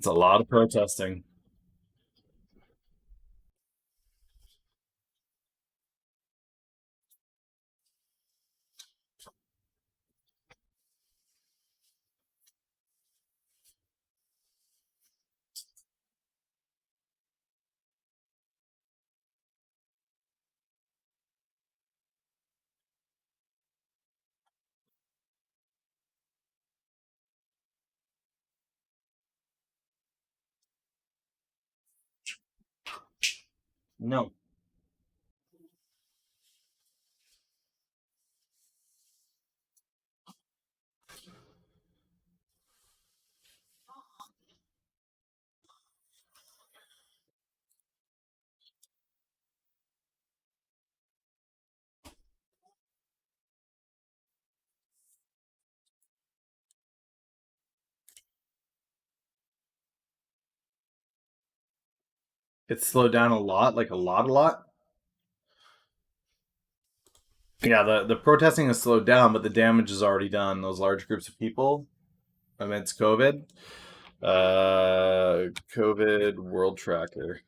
It's a lot of protesting. No. It's slowed down a lot, like a lot. Yeah, the protesting has slowed down, but the damage is already done. Those large groups of people amidst COVID. COVID World Tracker.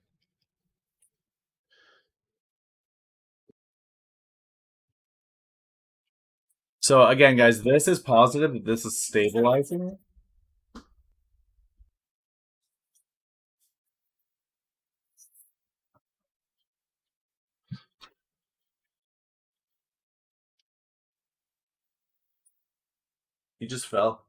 So again, guys, this is positive. This is stabilizing. He just fell.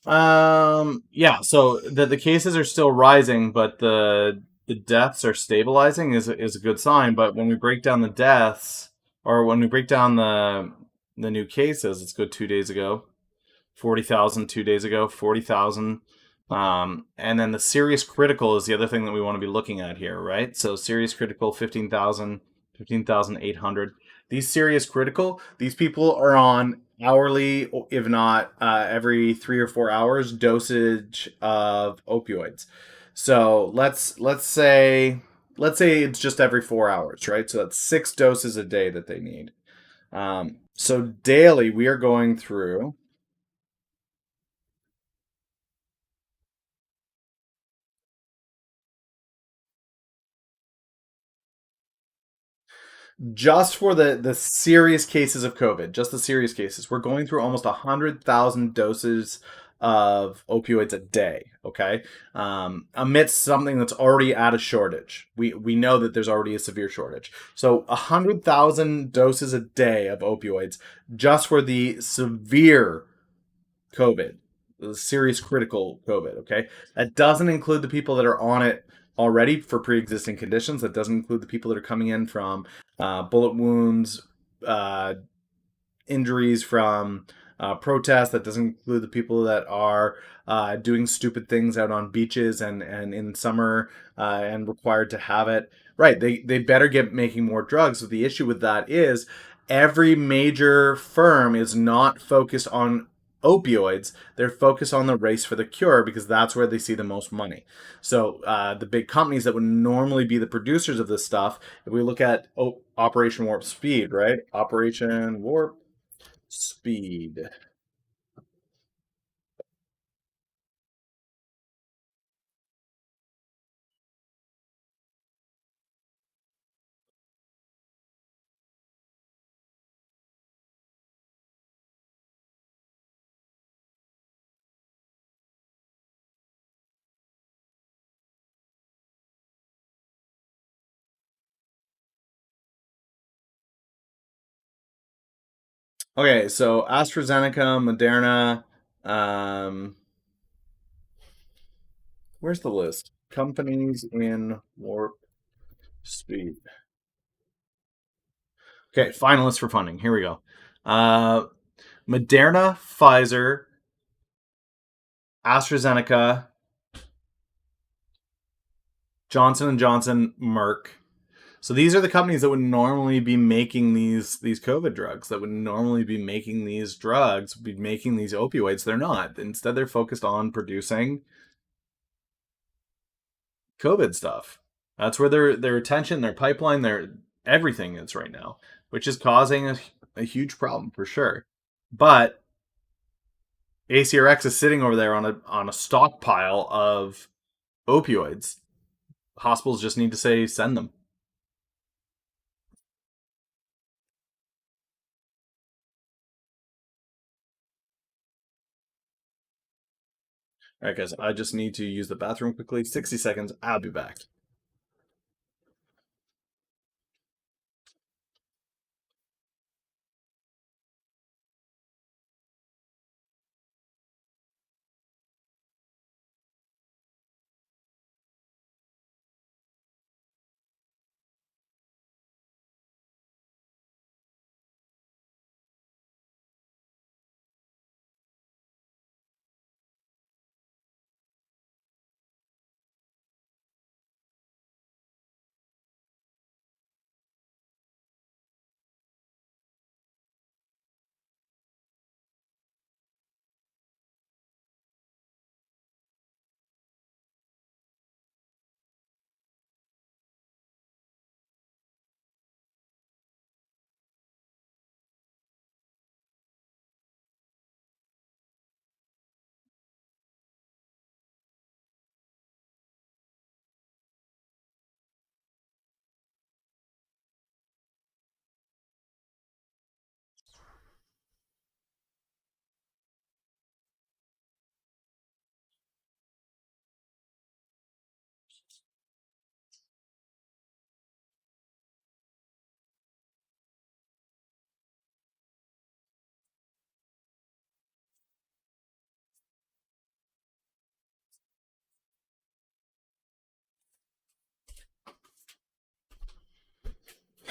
Yeah, so the cases are still rising, but the deaths are stabilizing is a good sign. But when we break down the deaths, or when we break down the new cases, let's go 2 days ago. 40,000 2 days ago, 40,000. And then the serious critical is the other thing that we want to be looking at here, right? So serious critical, 15,000, 15,800. These serious critical, these people are on hourly, if not every 3 or 4 hours, dosage of opioids. So let's say it's just every 4 hours, right? So that's 6 doses a day that they need. So daily we are going through just for the serious cases of COVID, just the serious cases, we're going through almost 100,000 doses of opioids a day. Okay, amidst something that's already at a shortage, we know that there's already a severe shortage. So 100,000 doses a day of opioids just for the severe COVID, the serious critical COVID. Okay, that doesn't include the people that are on it already for pre-existing conditions. That doesn't include the people that are coming in from bullet wounds, uh, injuries from protests. That doesn't include the people that are doing stupid things out on beaches and in summer and required to have it. Right. They better get making more drugs. So the issue with that is every major firm is not focused on opioids. They're focused on the race for the cure because that's where they see the most money. So the big companies that would normally be the producers of this stuff, if we look at Operation Warp Speed, right? Operation Warp Speed. Okay, so AstraZeneca, Moderna, um, where's the list? Companies in Warp Speed. Okay, finalists for funding. Here we go. Uh, Moderna, Pfizer, AstraZeneca, Johnson and Johnson, Merck. So these are the companies that would normally be making these COVID drugs, that would normally be making these drugs, be making these opioids. They're not. Instead, they're focused on producing COVID stuff. That's where their attention, their pipeline, their everything is right now, which is causing a huge problem for sure. But ACRX is sitting over there on a stockpile of opioids. Hospitals just need to say send them. All right, guys, I just need to use the bathroom quickly. 60 seconds. I'll be back.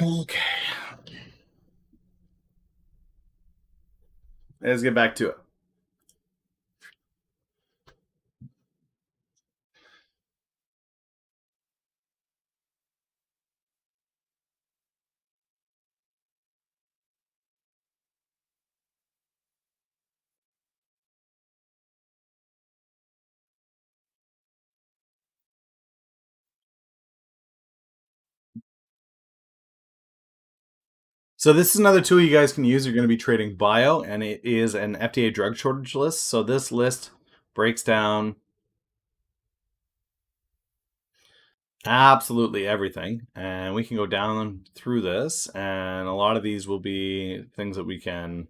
Okay. Let's get back to it. So this is another tool you guys can use. You're going to be trading bio, and it is an FDA drug shortage list. So this list breaks down absolutely everything, and we can go down through this, and a lot of these will be things that we can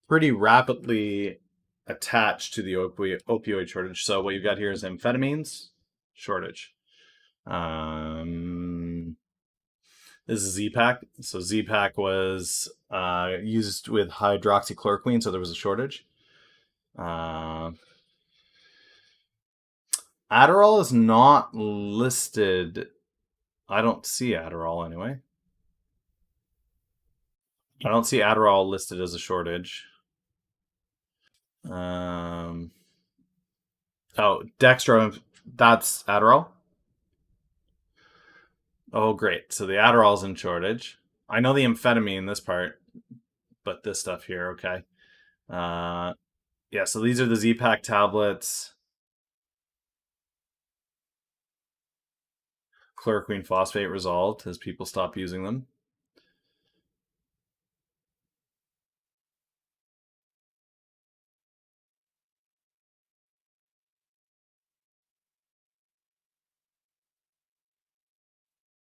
pretty rapidly attach to the opioid shortage. So what you've got here is amphetamines shortage. This is Z-Pak. So Z-Pak was used with hydroxychloroquine, so there was a shortage. Adderall is not listed. I don't see Adderall anyway. I don't see Adderall listed as a shortage. Oh, dextro, that's Adderall. Oh, great. So the Adderall's in shortage. I know the amphetamine, this part, but this stuff here, okay. Yeah, so these are the Z-Pak tablets. Chloroquine phosphate resolved as people stop using them.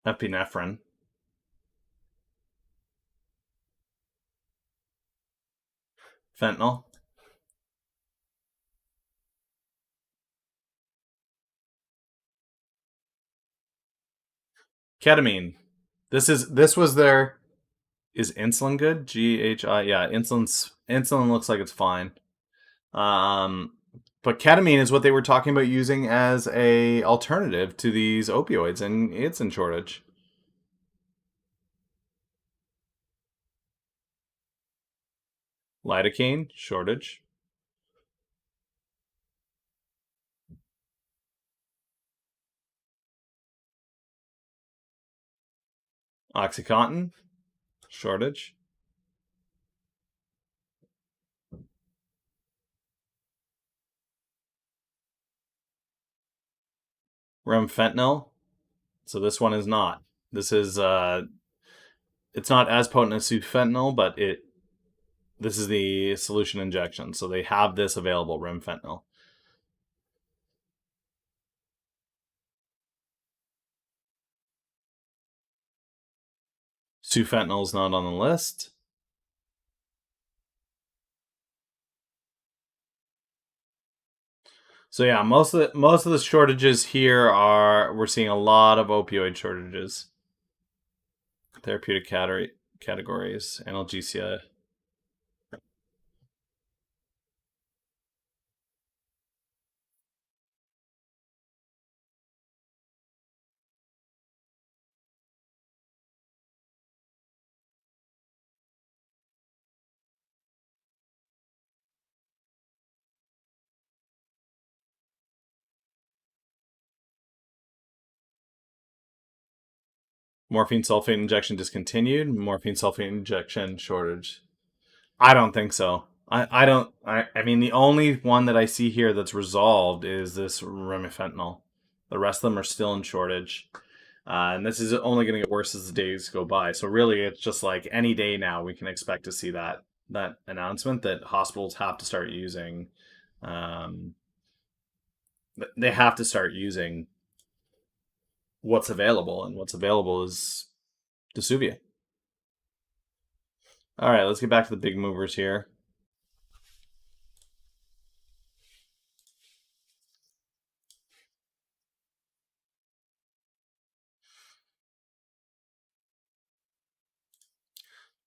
Epinephrine. Fentanyl. Ketamine. This was their. Is insulin good? GHI. Yeah, insulin looks like it's fine. But ketamine is what they were talking about using as a alternative to these opioids, and it's in shortage. Lidocaine shortage. OxyContin shortage. Remfentanil. So this one is not. This is it's not as potent as sufentanil, but This is the solution injection. So they have this available, remfentanil. Sufentanil is not on the list. So yeah, most of the shortages here we're seeing a lot of opioid shortages. Therapeutic categories, analgesia. Morphine sulfate injection discontinued. Morphine sulfate injection shortage. I don't think so. I don't. I mean, the only one that I see here that's resolved is this remifentanil. The rest of them are still in shortage. And this is only going to get worse as the days go by. So really, it's just like any day now we can expect to see that announcement that hospitals have to start using. They have to start using what's available, and what's available is DSUVIA. All right, let's get back to the big movers here.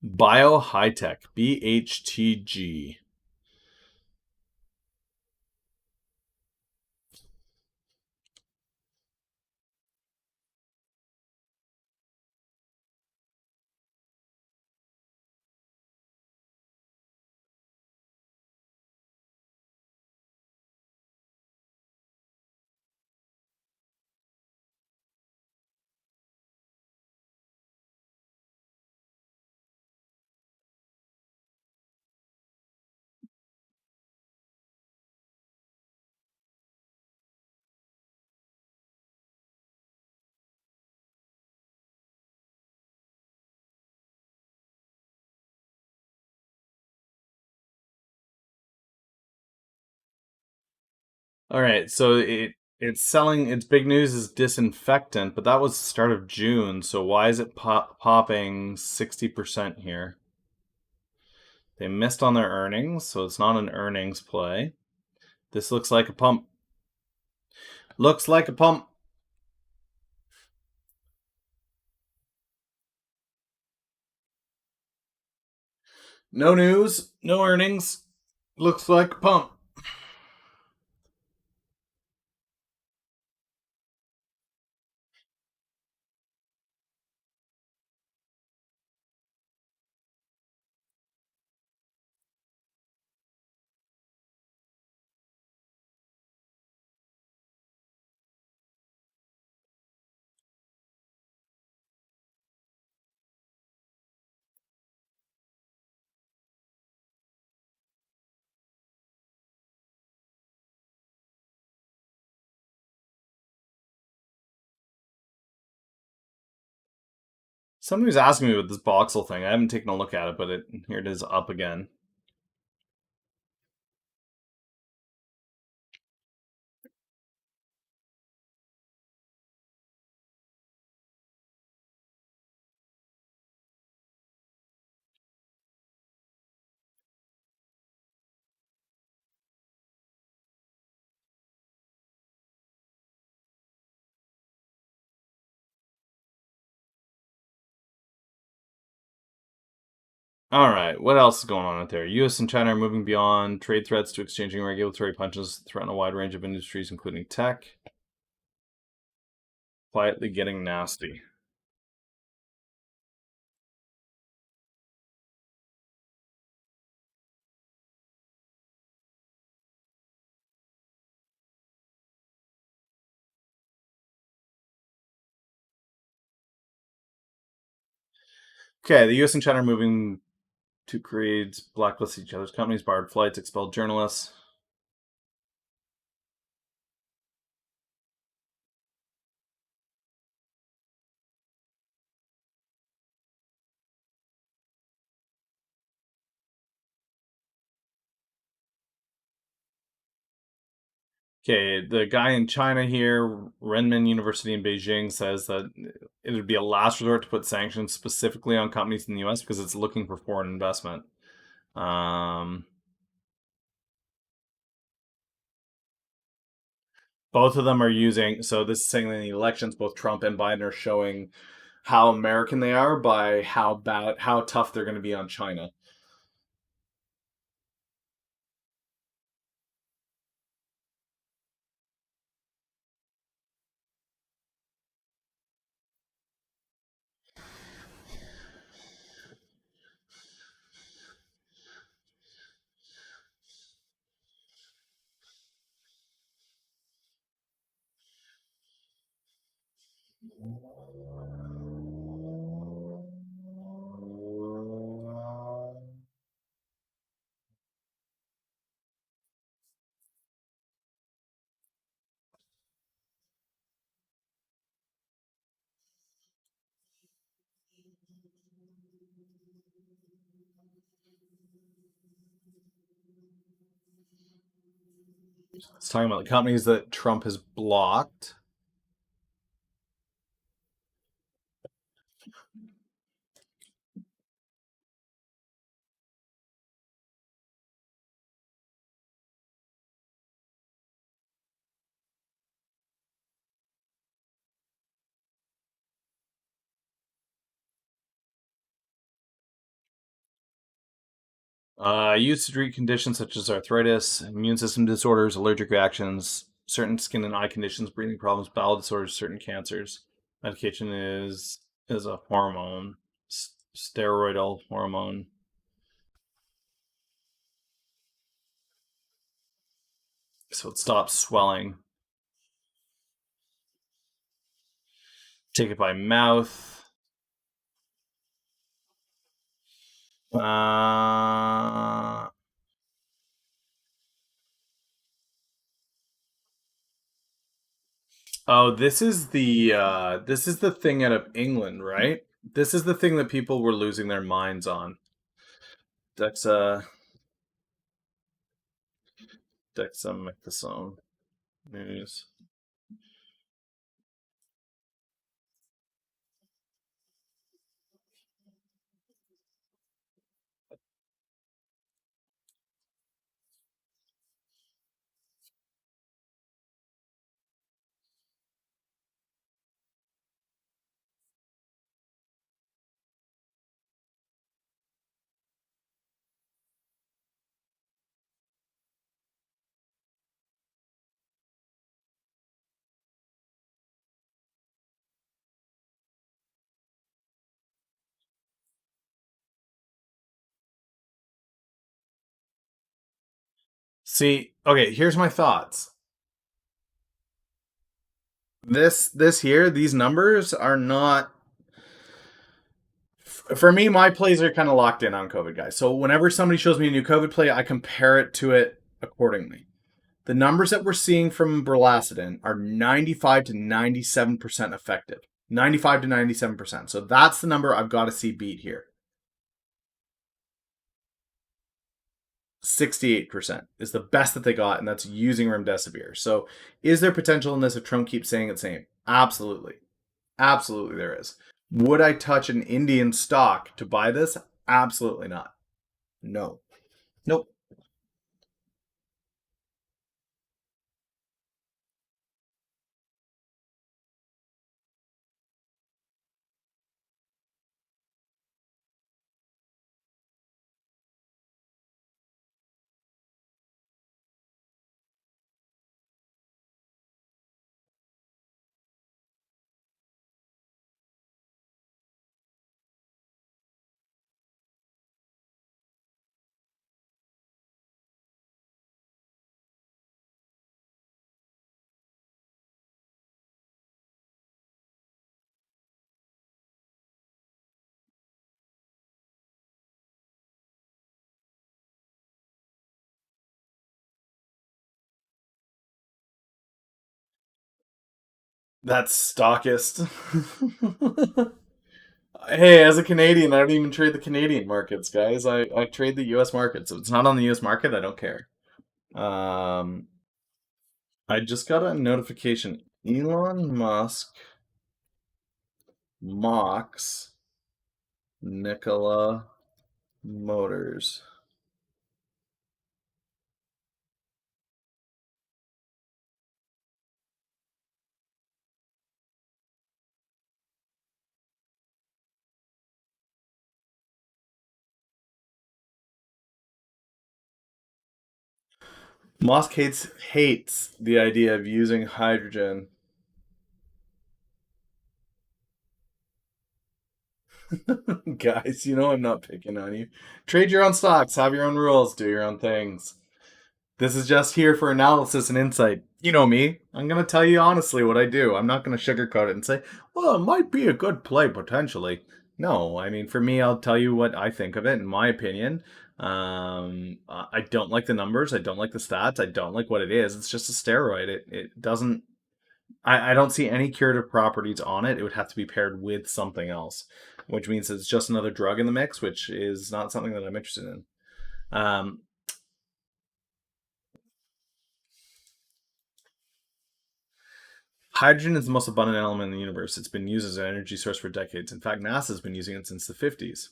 Bio High Tech, BHTG. All right, so it's selling. Its big news is disinfectant, but that was the start of June. So why is it popping 60% here? They missed on their earnings, so it's not an earnings play. This looks like a pump. Looks like a pump. No news, no earnings. Looks like a pump. Somebody was asking me about this voxel thing. I haven't taken a look at it, but here it is up again. All right, what else is going on out there? U.S. and China are moving beyond trade threats to exchanging regulatory punches, threaten a wide range of industries, including tech. Quietly getting nasty. Okay, the U.S. and China are moving to create blacklist each other's companies, barred flights, expelled journalists. Okay, the guy in China here, Renmin University in Beijing, says that it would be a last resort to put sanctions specifically on companies in the U.S. because it's looking for foreign investment. Um, Both of them are using. So this is saying that in the elections, both Trump and Biden are showing how American they are by how tough they're going to be on China. It's talking about the companies that Trump has blocked. Used to treat conditions such as arthritis, immune system disorders, allergic reactions, certain skin and eye conditions, breathing problems, bowel disorders, certain cancers. Medication is a hormone, steroidal hormone, so it stops swelling. Take it by mouth. Uh, oh, this is the thing out of England, right? This is the thing that people were losing their minds on. Dexa Dexamethasone news. See, okay, here's my thoughts. This here, these numbers are not for me. My plays are kind of locked in on COVID, guys. So whenever somebody shows me a new COVID play, I compare it to it accordingly. The numbers that we're seeing from Burlacidin are 95 to 97% effective. 95 to 97%. So that's the number I've got to see beat here. 68% is the best that they got, and that's using remdesivir. So is there potential in this if Trump keeps saying it's same? Absolutely. Absolutely there is. Would I touch an Indian stock to buy this? Absolutely not. No. Nope. That's stockist. Hey, as a Canadian, I don't even trade the Canadian markets, guys. I trade the US market. So if it's not on the US market, I don't care. Um I just got a notification. Elon Musk mocks Nikola Motors. Musk hates the idea of using hydrogen. Guys, you know I'm not picking on you. Trade your own stocks, have your own rules, do your own things. This is just here for analysis and insight. You know me. I'm going to tell you honestly what I do. I'm not going to sugarcoat it and say, well, it might be a good play potentially. No, I mean, for me, I'll tell you what I think of it, in my opinion. I don't like the numbers. I don't like the stats. I don't like what it is. It's just a steroid. It doesn't. I don't see any curative properties on it. It would have to be paired with something else, which means it's just another drug in the mix, which is not something that I'm interested in. Um, Hydrogen is the most abundant element in the universe. It's been used as an energy source for decades. In fact, NASA has been using it since the 50s.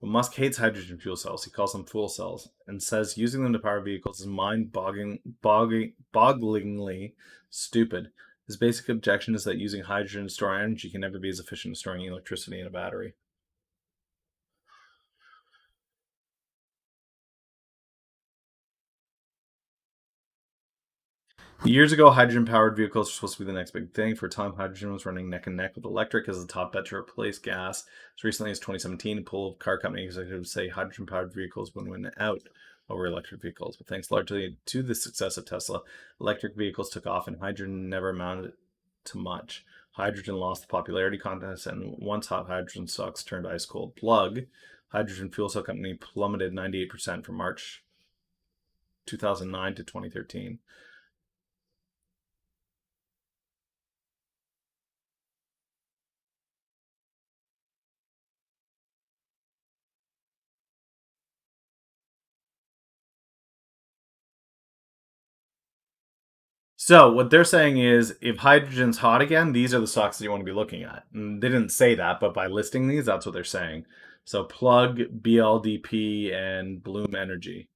But Musk hates hydrogen fuel cells. He calls them fool cells and says using them to power vehicles is mind-bogglingly stupid. His basic objection is that using hydrogen to store energy can never be as efficient as storing electricity in a battery. Years ago, hydrogen-powered vehicles were supposed to be the next big thing. For a time, hydrogen was running neck and neck with electric as the top bet to replace gas. As recently as 2017, a pool of car company executives say hydrogen-powered vehicles would win out over electric vehicles. But thanks largely to the success of Tesla, electric vehicles took off and hydrogen never amounted to much. Hydrogen lost the popularity contest, and once hot hydrogen stocks turned ice cold. Plug, hydrogen fuel cell company, plummeted 98% from March 2009 to 2013. So what they're saying is, if hydrogen's hot again, these are the stocks that you want to be looking at. And they didn't say that, but by listing these, that's what they're saying. So Plug, BLDP, and Bloom Energy.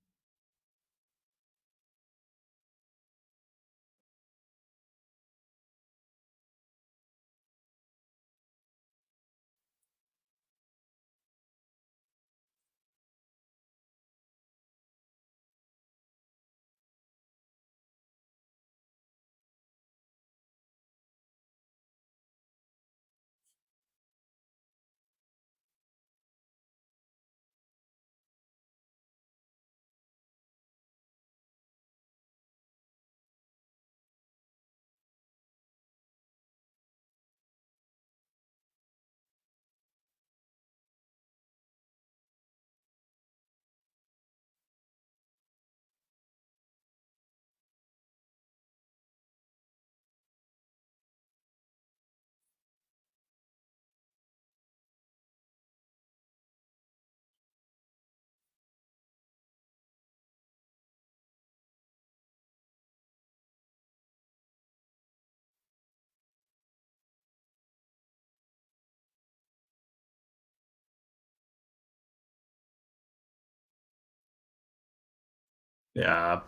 Yeah,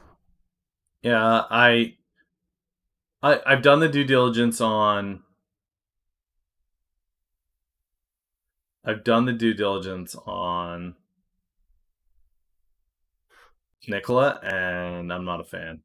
yeah. I've done the due diligence on. I've done the due diligence on Nikola, and I'm not a fan.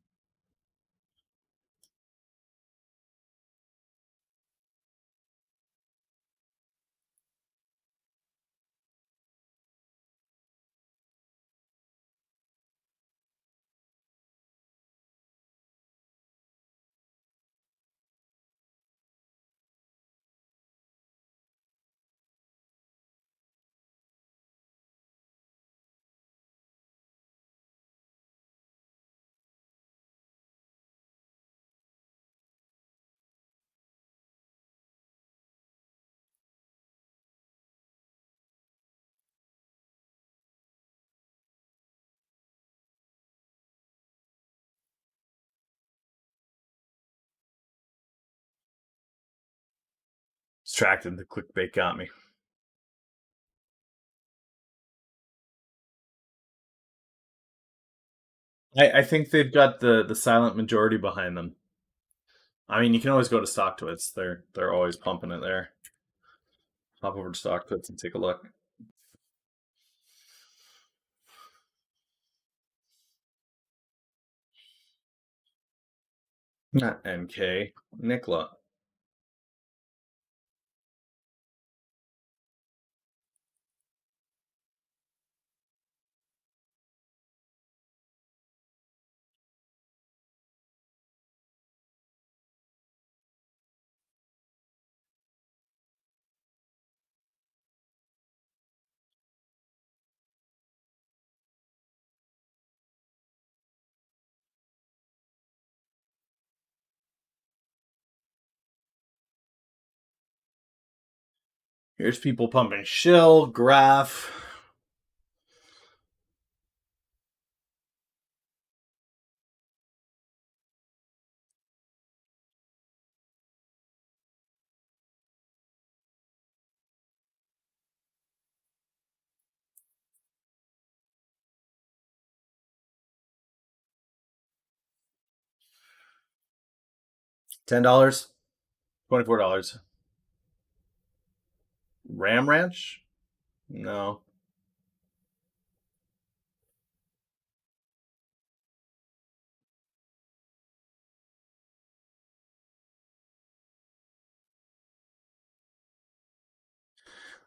Distracted. The clickbait got me. I think they've got the silent majority behind them. I mean, you can always go to StockTwits. They're always pumping it there. Hop over to StockTwits and take a look. Not NK. Nicola. Here's people pumping shill, graph. $10. $24. Ram Ranch? No.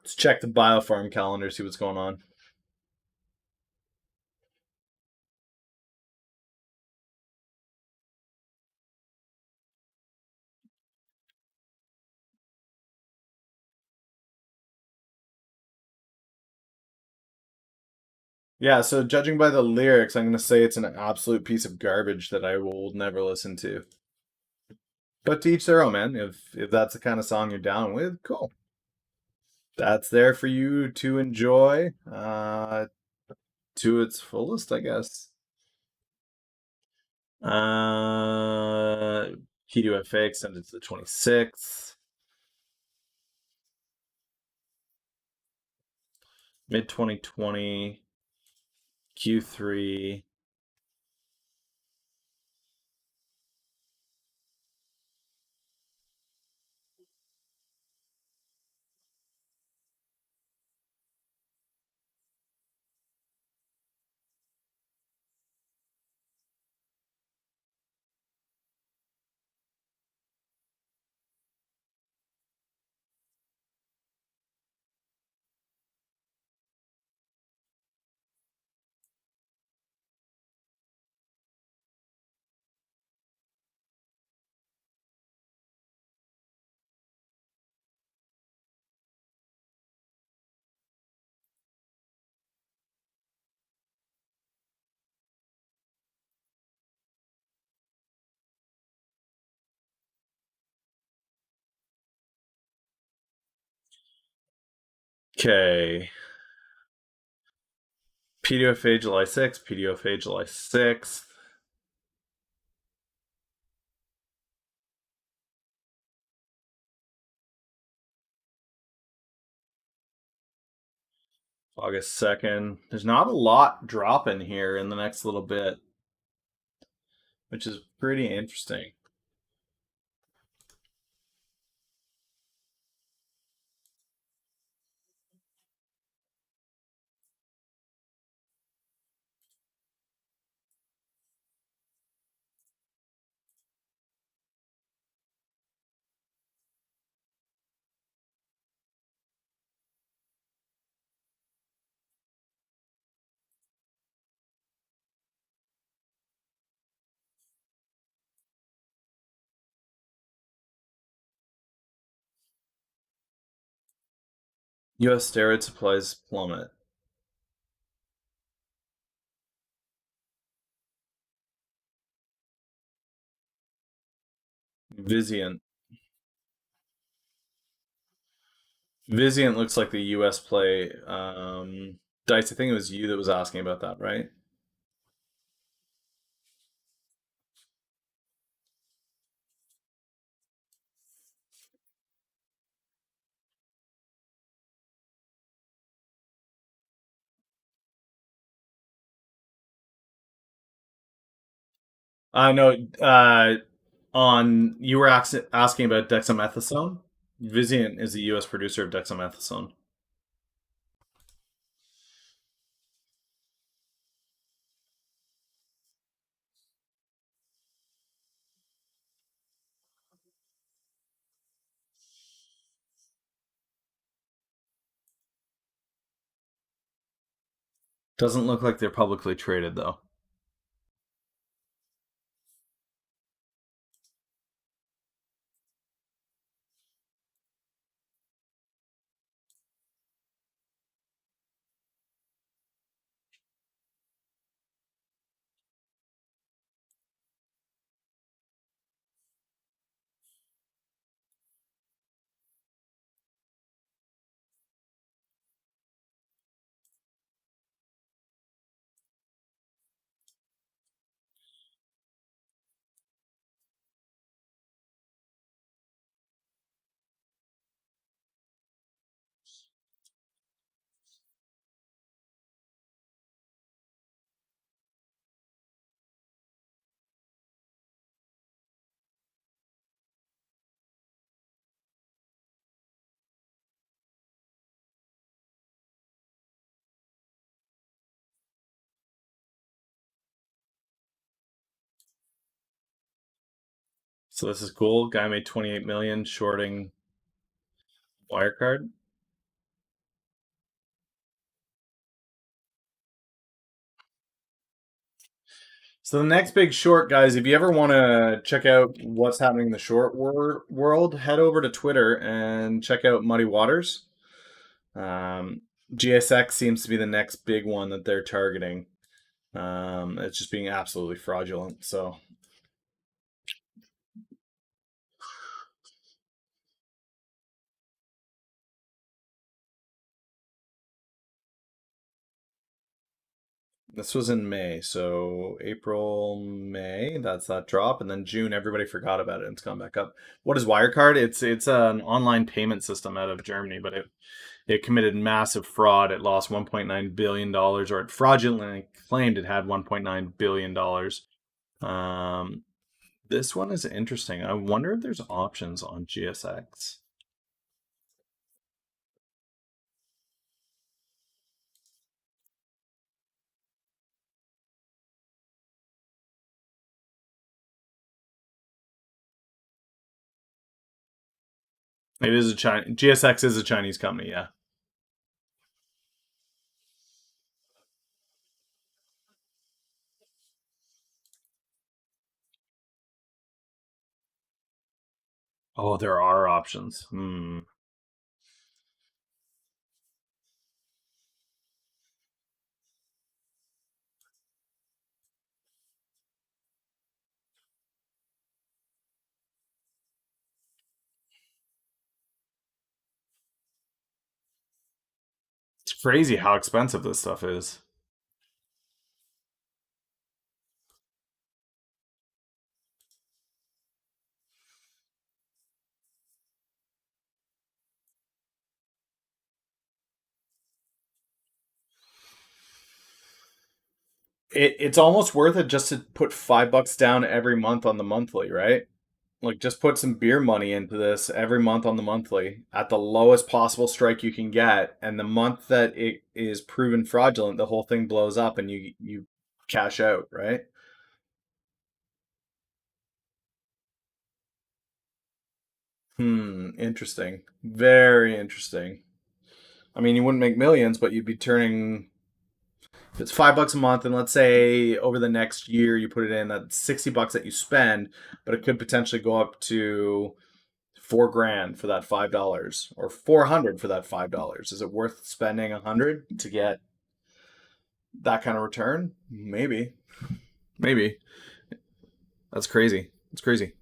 Let's check the biopharm calendar, see what's going on. Yeah, so judging by the lyrics, I'm going to say it's an absolute piece of garbage that I will never listen to. But to each their own, man. If that's the kind of song you're down with, cool. That's there for you to enjoy to its fullest, I guess. Key to FA extended to the 26th. Mid 2020. Q3. Okay. PDFA July 6th, PDFA July 6th. August 2nd. There's not a lot dropping here in the next little bit, which is pretty interesting. U.S. steroid supplies plummet. Vizient. Vizient looks like the U.S. play. Dice, I think it was you that was asking about that, right? No. On you were asking about dexamethasone. Vizient is a U.S. producer of dexamethasone. Doesn't look like they're publicly traded though. So this is cool. Guy made 28 million shorting Wirecard. So the next big short, guys, if you ever want to check out what's happening in the short world, head over to Twitter and check out Muddy Waters. GSX seems to be the next big one that they're targeting. It's just being absolutely fraudulent. This was in May, so April, May, that's that drop, and then June, everybody forgot about it and it's gone back up. What is Wirecard? It's an online payment system out of Germany, but it committed massive fraud. It lost 1.9 billion dollars, or it fraudulently claimed it had 1.9 billion dollars. Um, this one is interesting. I wonder if there's options on GSX. It is a China GSX is a Chinese company, yeah. Oh, there are options. Hmm. It's crazy how expensive this stuff is. It's almost worth it just to put $5 down every month on the monthly, right? Like just put some beer money into this every month on the monthly at the lowest possible strike you can get, and the month that it is proven fraudulent, the whole thing blows up and you cash out, right? Interesting. Very interesting. I mean, you wouldn't make millions, but you'd be turning if it's $5 a month, and let's say over the next year you put it in, that's $60 that you spend, but it could potentially go up to 4 grand for that $5, or 400 for that $5. Is it worth spending 100 to get that kind of return? Maybe. Maybe. That's crazy. It's crazy.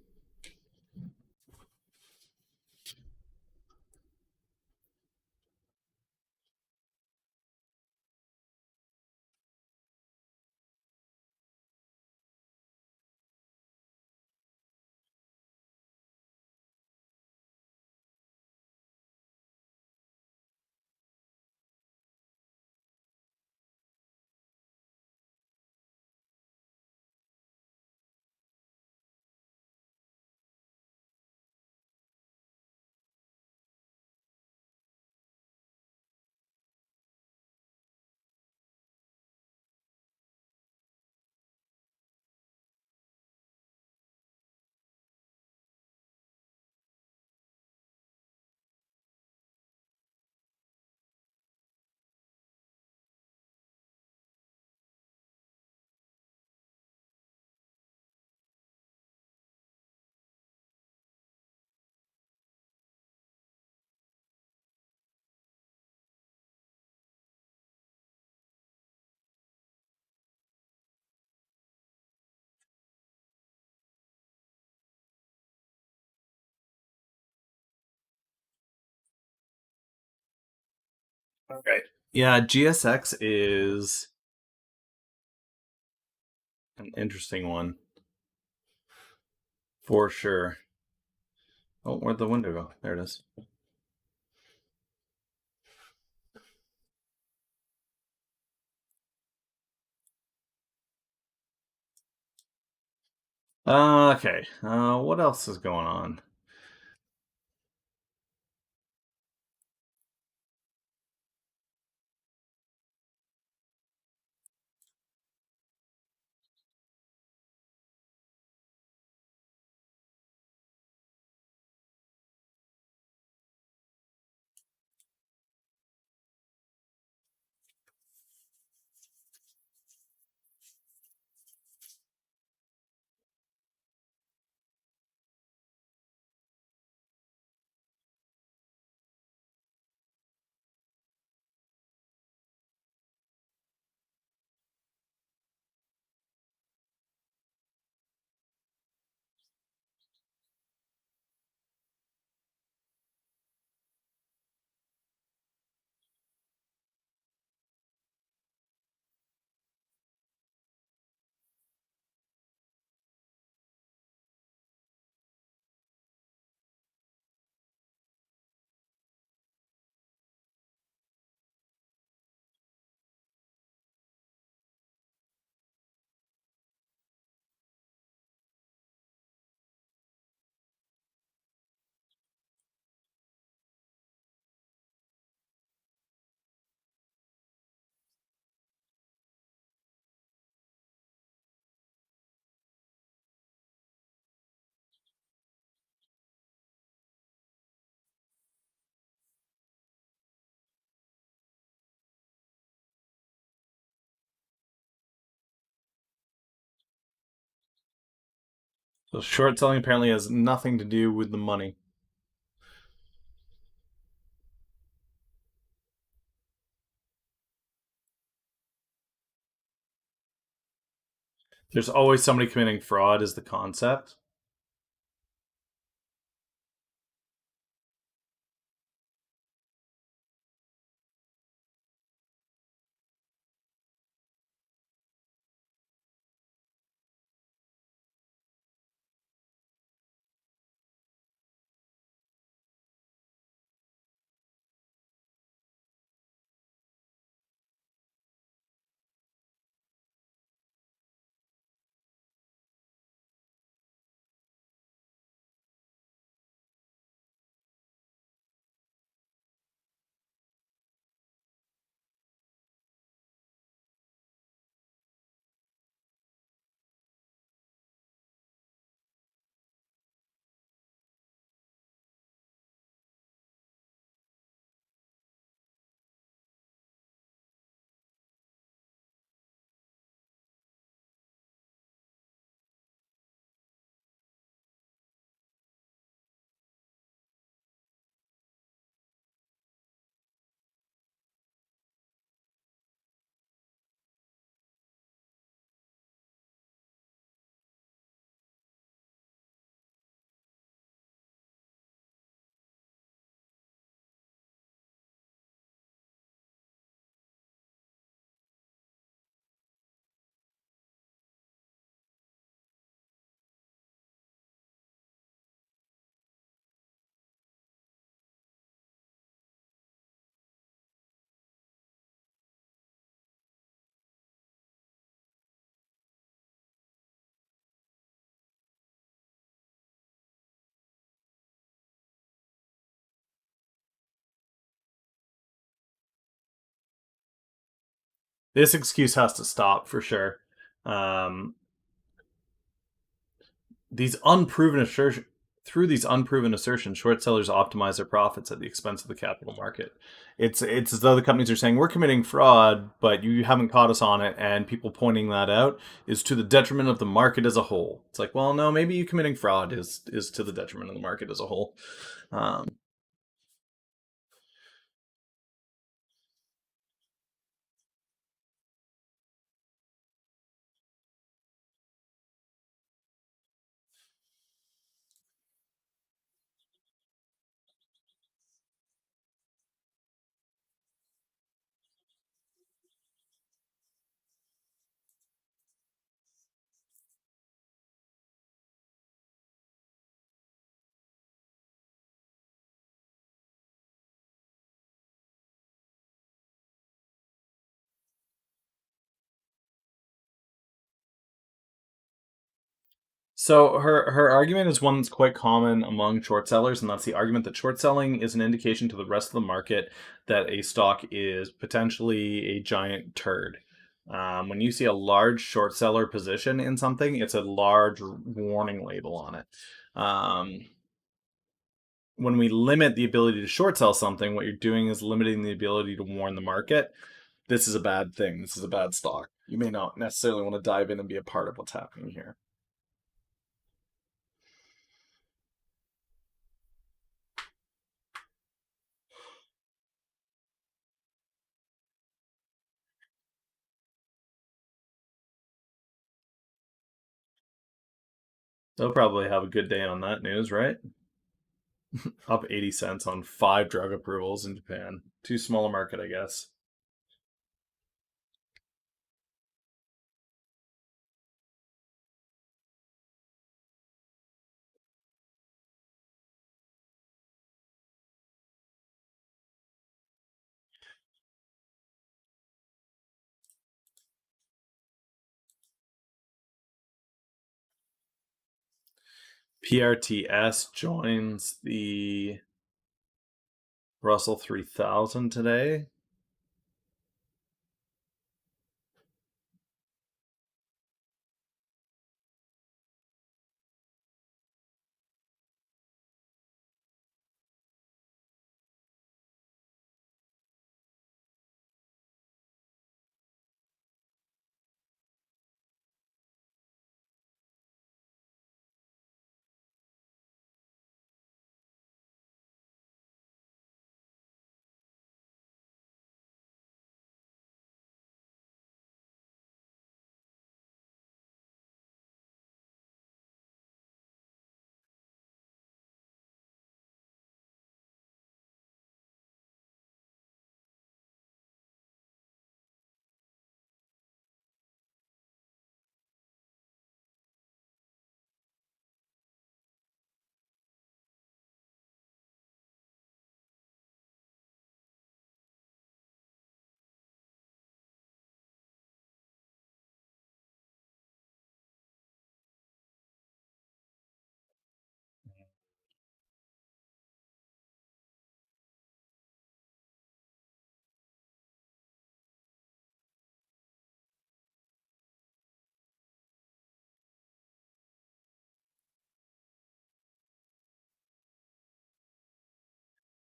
Okay. Yeah, GSX is an interesting one for sure. Oh, where'd the window go? There it is. Okay. What else is going on? So short selling apparently has nothing to do with the money. There's always somebody committing fraud, is the concept. This excuse has to stop for sure. Um, these unproven assertions Through these unproven assertions, short sellers optimize their profits at the expense of the capital market. It's as though the companies are saying we're committing fraud, but you haven't caught us on it, and people pointing that out is to the detriment of the market as a whole. It's like, well, no, maybe you committing fraud is to the detriment of the market as a whole. Um, So her argument is one that's quite common among short sellers, and that's the argument that short selling is an indication to the rest of the market that a stock is potentially a giant turd. When you see a large short seller position in something, it's a large warning label on it. When we limit the ability to short sell something, what you're doing is limiting the ability to warn the market. This is a bad thing. This is a bad stock. You may not necessarily want to dive in and be a part of what's happening here. They'll probably have a good day on that news, right? Up 80 cents on 5 drug approvals in Japan. Too small a market, I guess. PRTS joins the Russell 3000 today.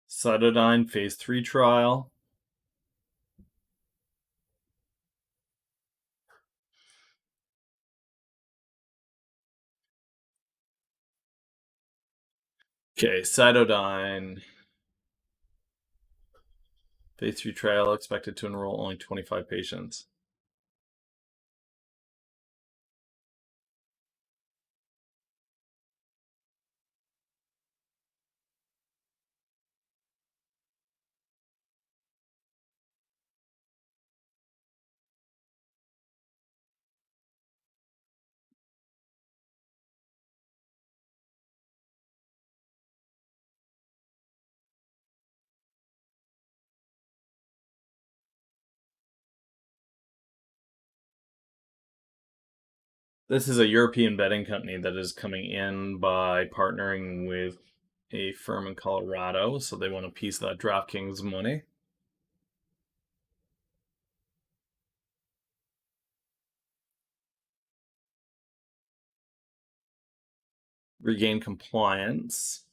Cytodine phase 3 trial. Okay, Cytodine phase 3 trial expected to enroll only 25 patients. This is a European betting company that is coming in by partnering with a firm in Colorado, so they want a piece of that DraftKings money. Regain compliance.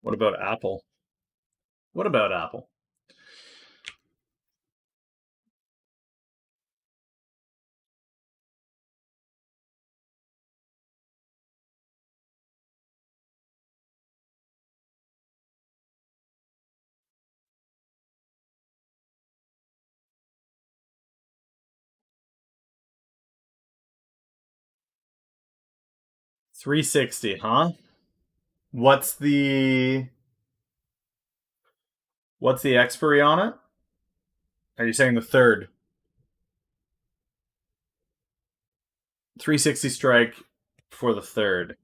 What about Apple? What about Apple? 360, huh? What's the what's the expiry on it? Are you saying the third? 360 strike for the third.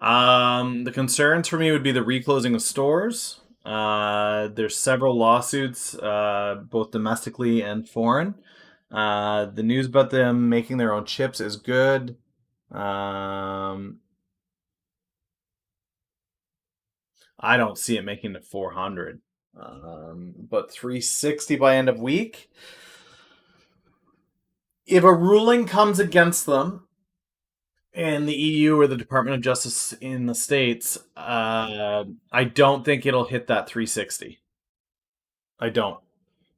The concerns for me would be the reclosing of stores. There's several lawsuits, both domestically and foreign. The news about them making their own chips is good. Um, I don't see it making it 400. But 360 by end of week. If a ruling comes against them in the EU or the Department of Justice in the States, I don't think it'll hit that 360. I don't,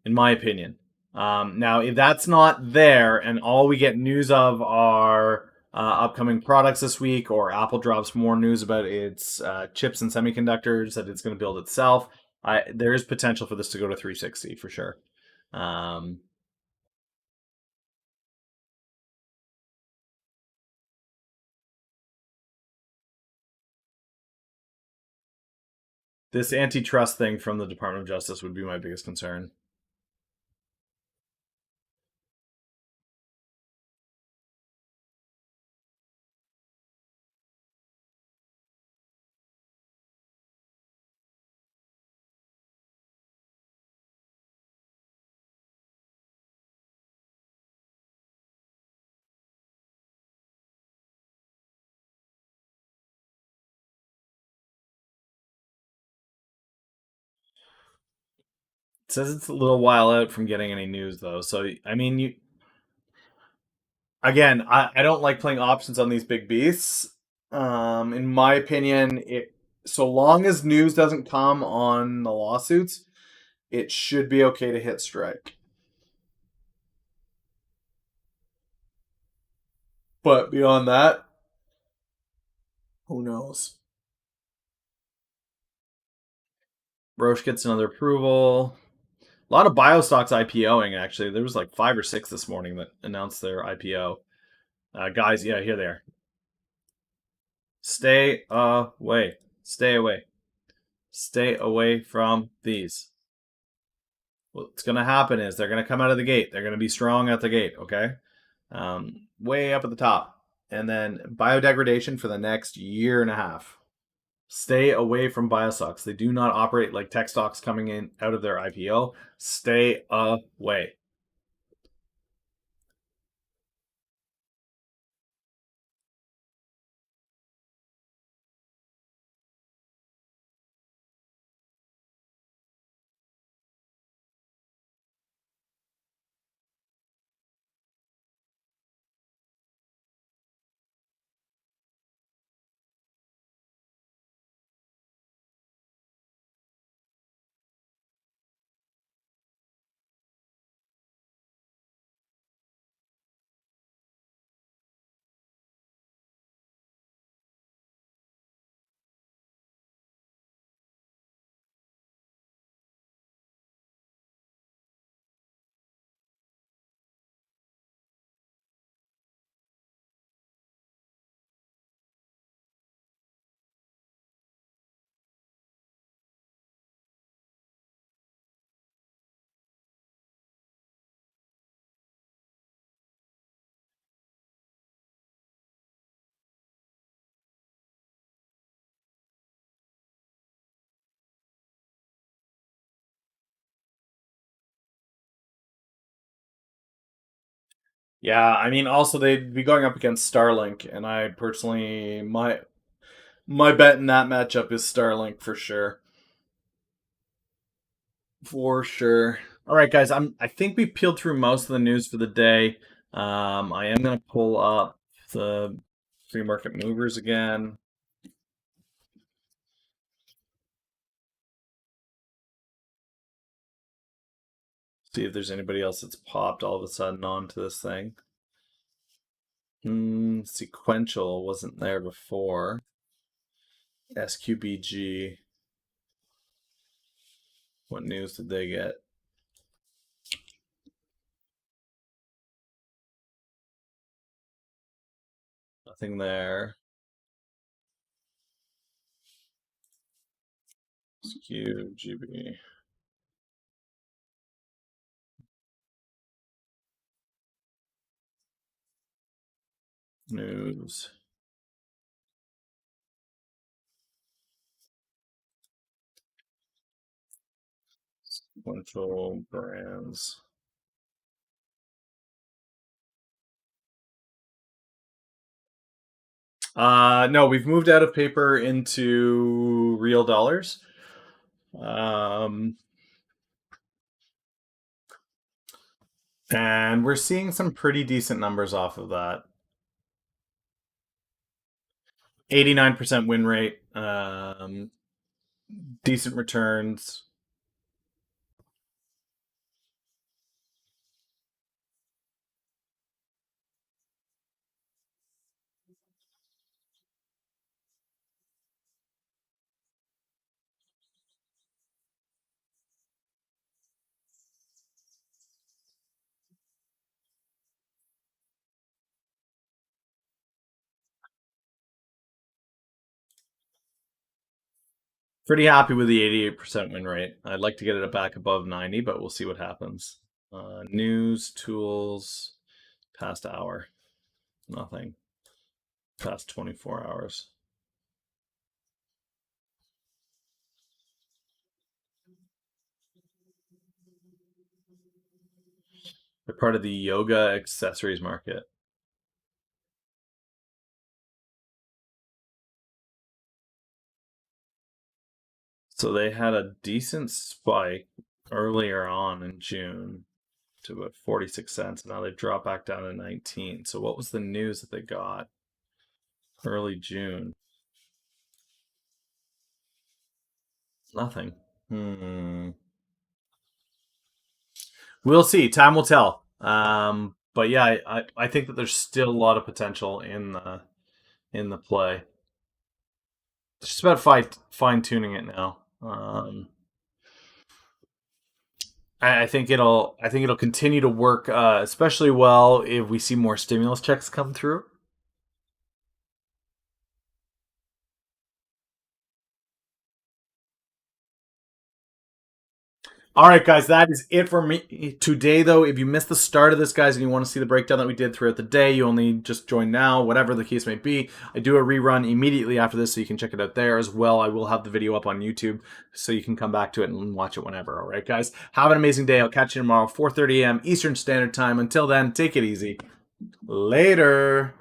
in my opinion. Now, if that's not there and all we get news of are upcoming products this week, or Apple drops more news about its chips and semiconductors that it's going to build itself, there is potential for this to go to 360 for sure. Um, this antitrust thing from the Department of Justice would be my biggest concern. It says it's a little while out from getting any news though. So I mean, you again, I don't like playing options on these big beasts. In my opinion, it so long as news doesn't come on the lawsuits, it should be okay to hit strike. But beyond that, who knows? Roche gets another approval. A lot of biostocks IPOing actually. There was like 5 or 6 this morning that announced their IPO. Guys, yeah, here they are. Stay away. Stay away. Stay away from these. What's going to happen is they're going to come out of the gate. They're going to be strong at the gate, okay? Way up at the top. And then biodegradation for the next year and a half. Stay away from biostocks. They do not operate like tech stocks coming in out of their IPO. Stay away. Yeah, I mean, also they'd be going up against Starlink, and I personally my bet in that matchup is Starlink for sure. For sure. All right, guys. I think we peeled through most of the news for the day. I am going to pull up the pre-market movers again. See if there's anybody else that's popped all of a sudden onto this thing. Sequential wasn't there before. SQBG. What news did they get? Nothing there. SQGB. News. Sequential brands. No, we've moved out of paper into real dollars. And we're seeing some pretty decent numbers off of that. 89% win rate, decent returns. Pretty happy with the 88% win rate. I'd like to get it back above 90, but we'll see what happens. News, tools, past hour. Nothing. Past 24 hours. They're part of the yoga accessories market. So they had a decent spike earlier on in June to about 46 cents. Now they've dropped back down to 19. So what was the news that they got early June? Nothing. We'll see. Time will tell. But yeah, I think that there's still a lot of potential in the play. It's just about fine tuning it now. I think it'll continue to work especially well if we see more stimulus checks come through. All right, guys, that is it for me today, though. If you missed the start of this, guys, and you want to see the breakdown that we did throughout the day, you only just joined now, whatever the case may be. I do a rerun immediately after this, so you can check it out there as well. I will have the video up on YouTube, so you can come back to it and watch it whenever. All right, guys, have an amazing day. I'll catch you tomorrow, 4:30 a.m. Eastern Standard Time. Until then, take it easy. Later.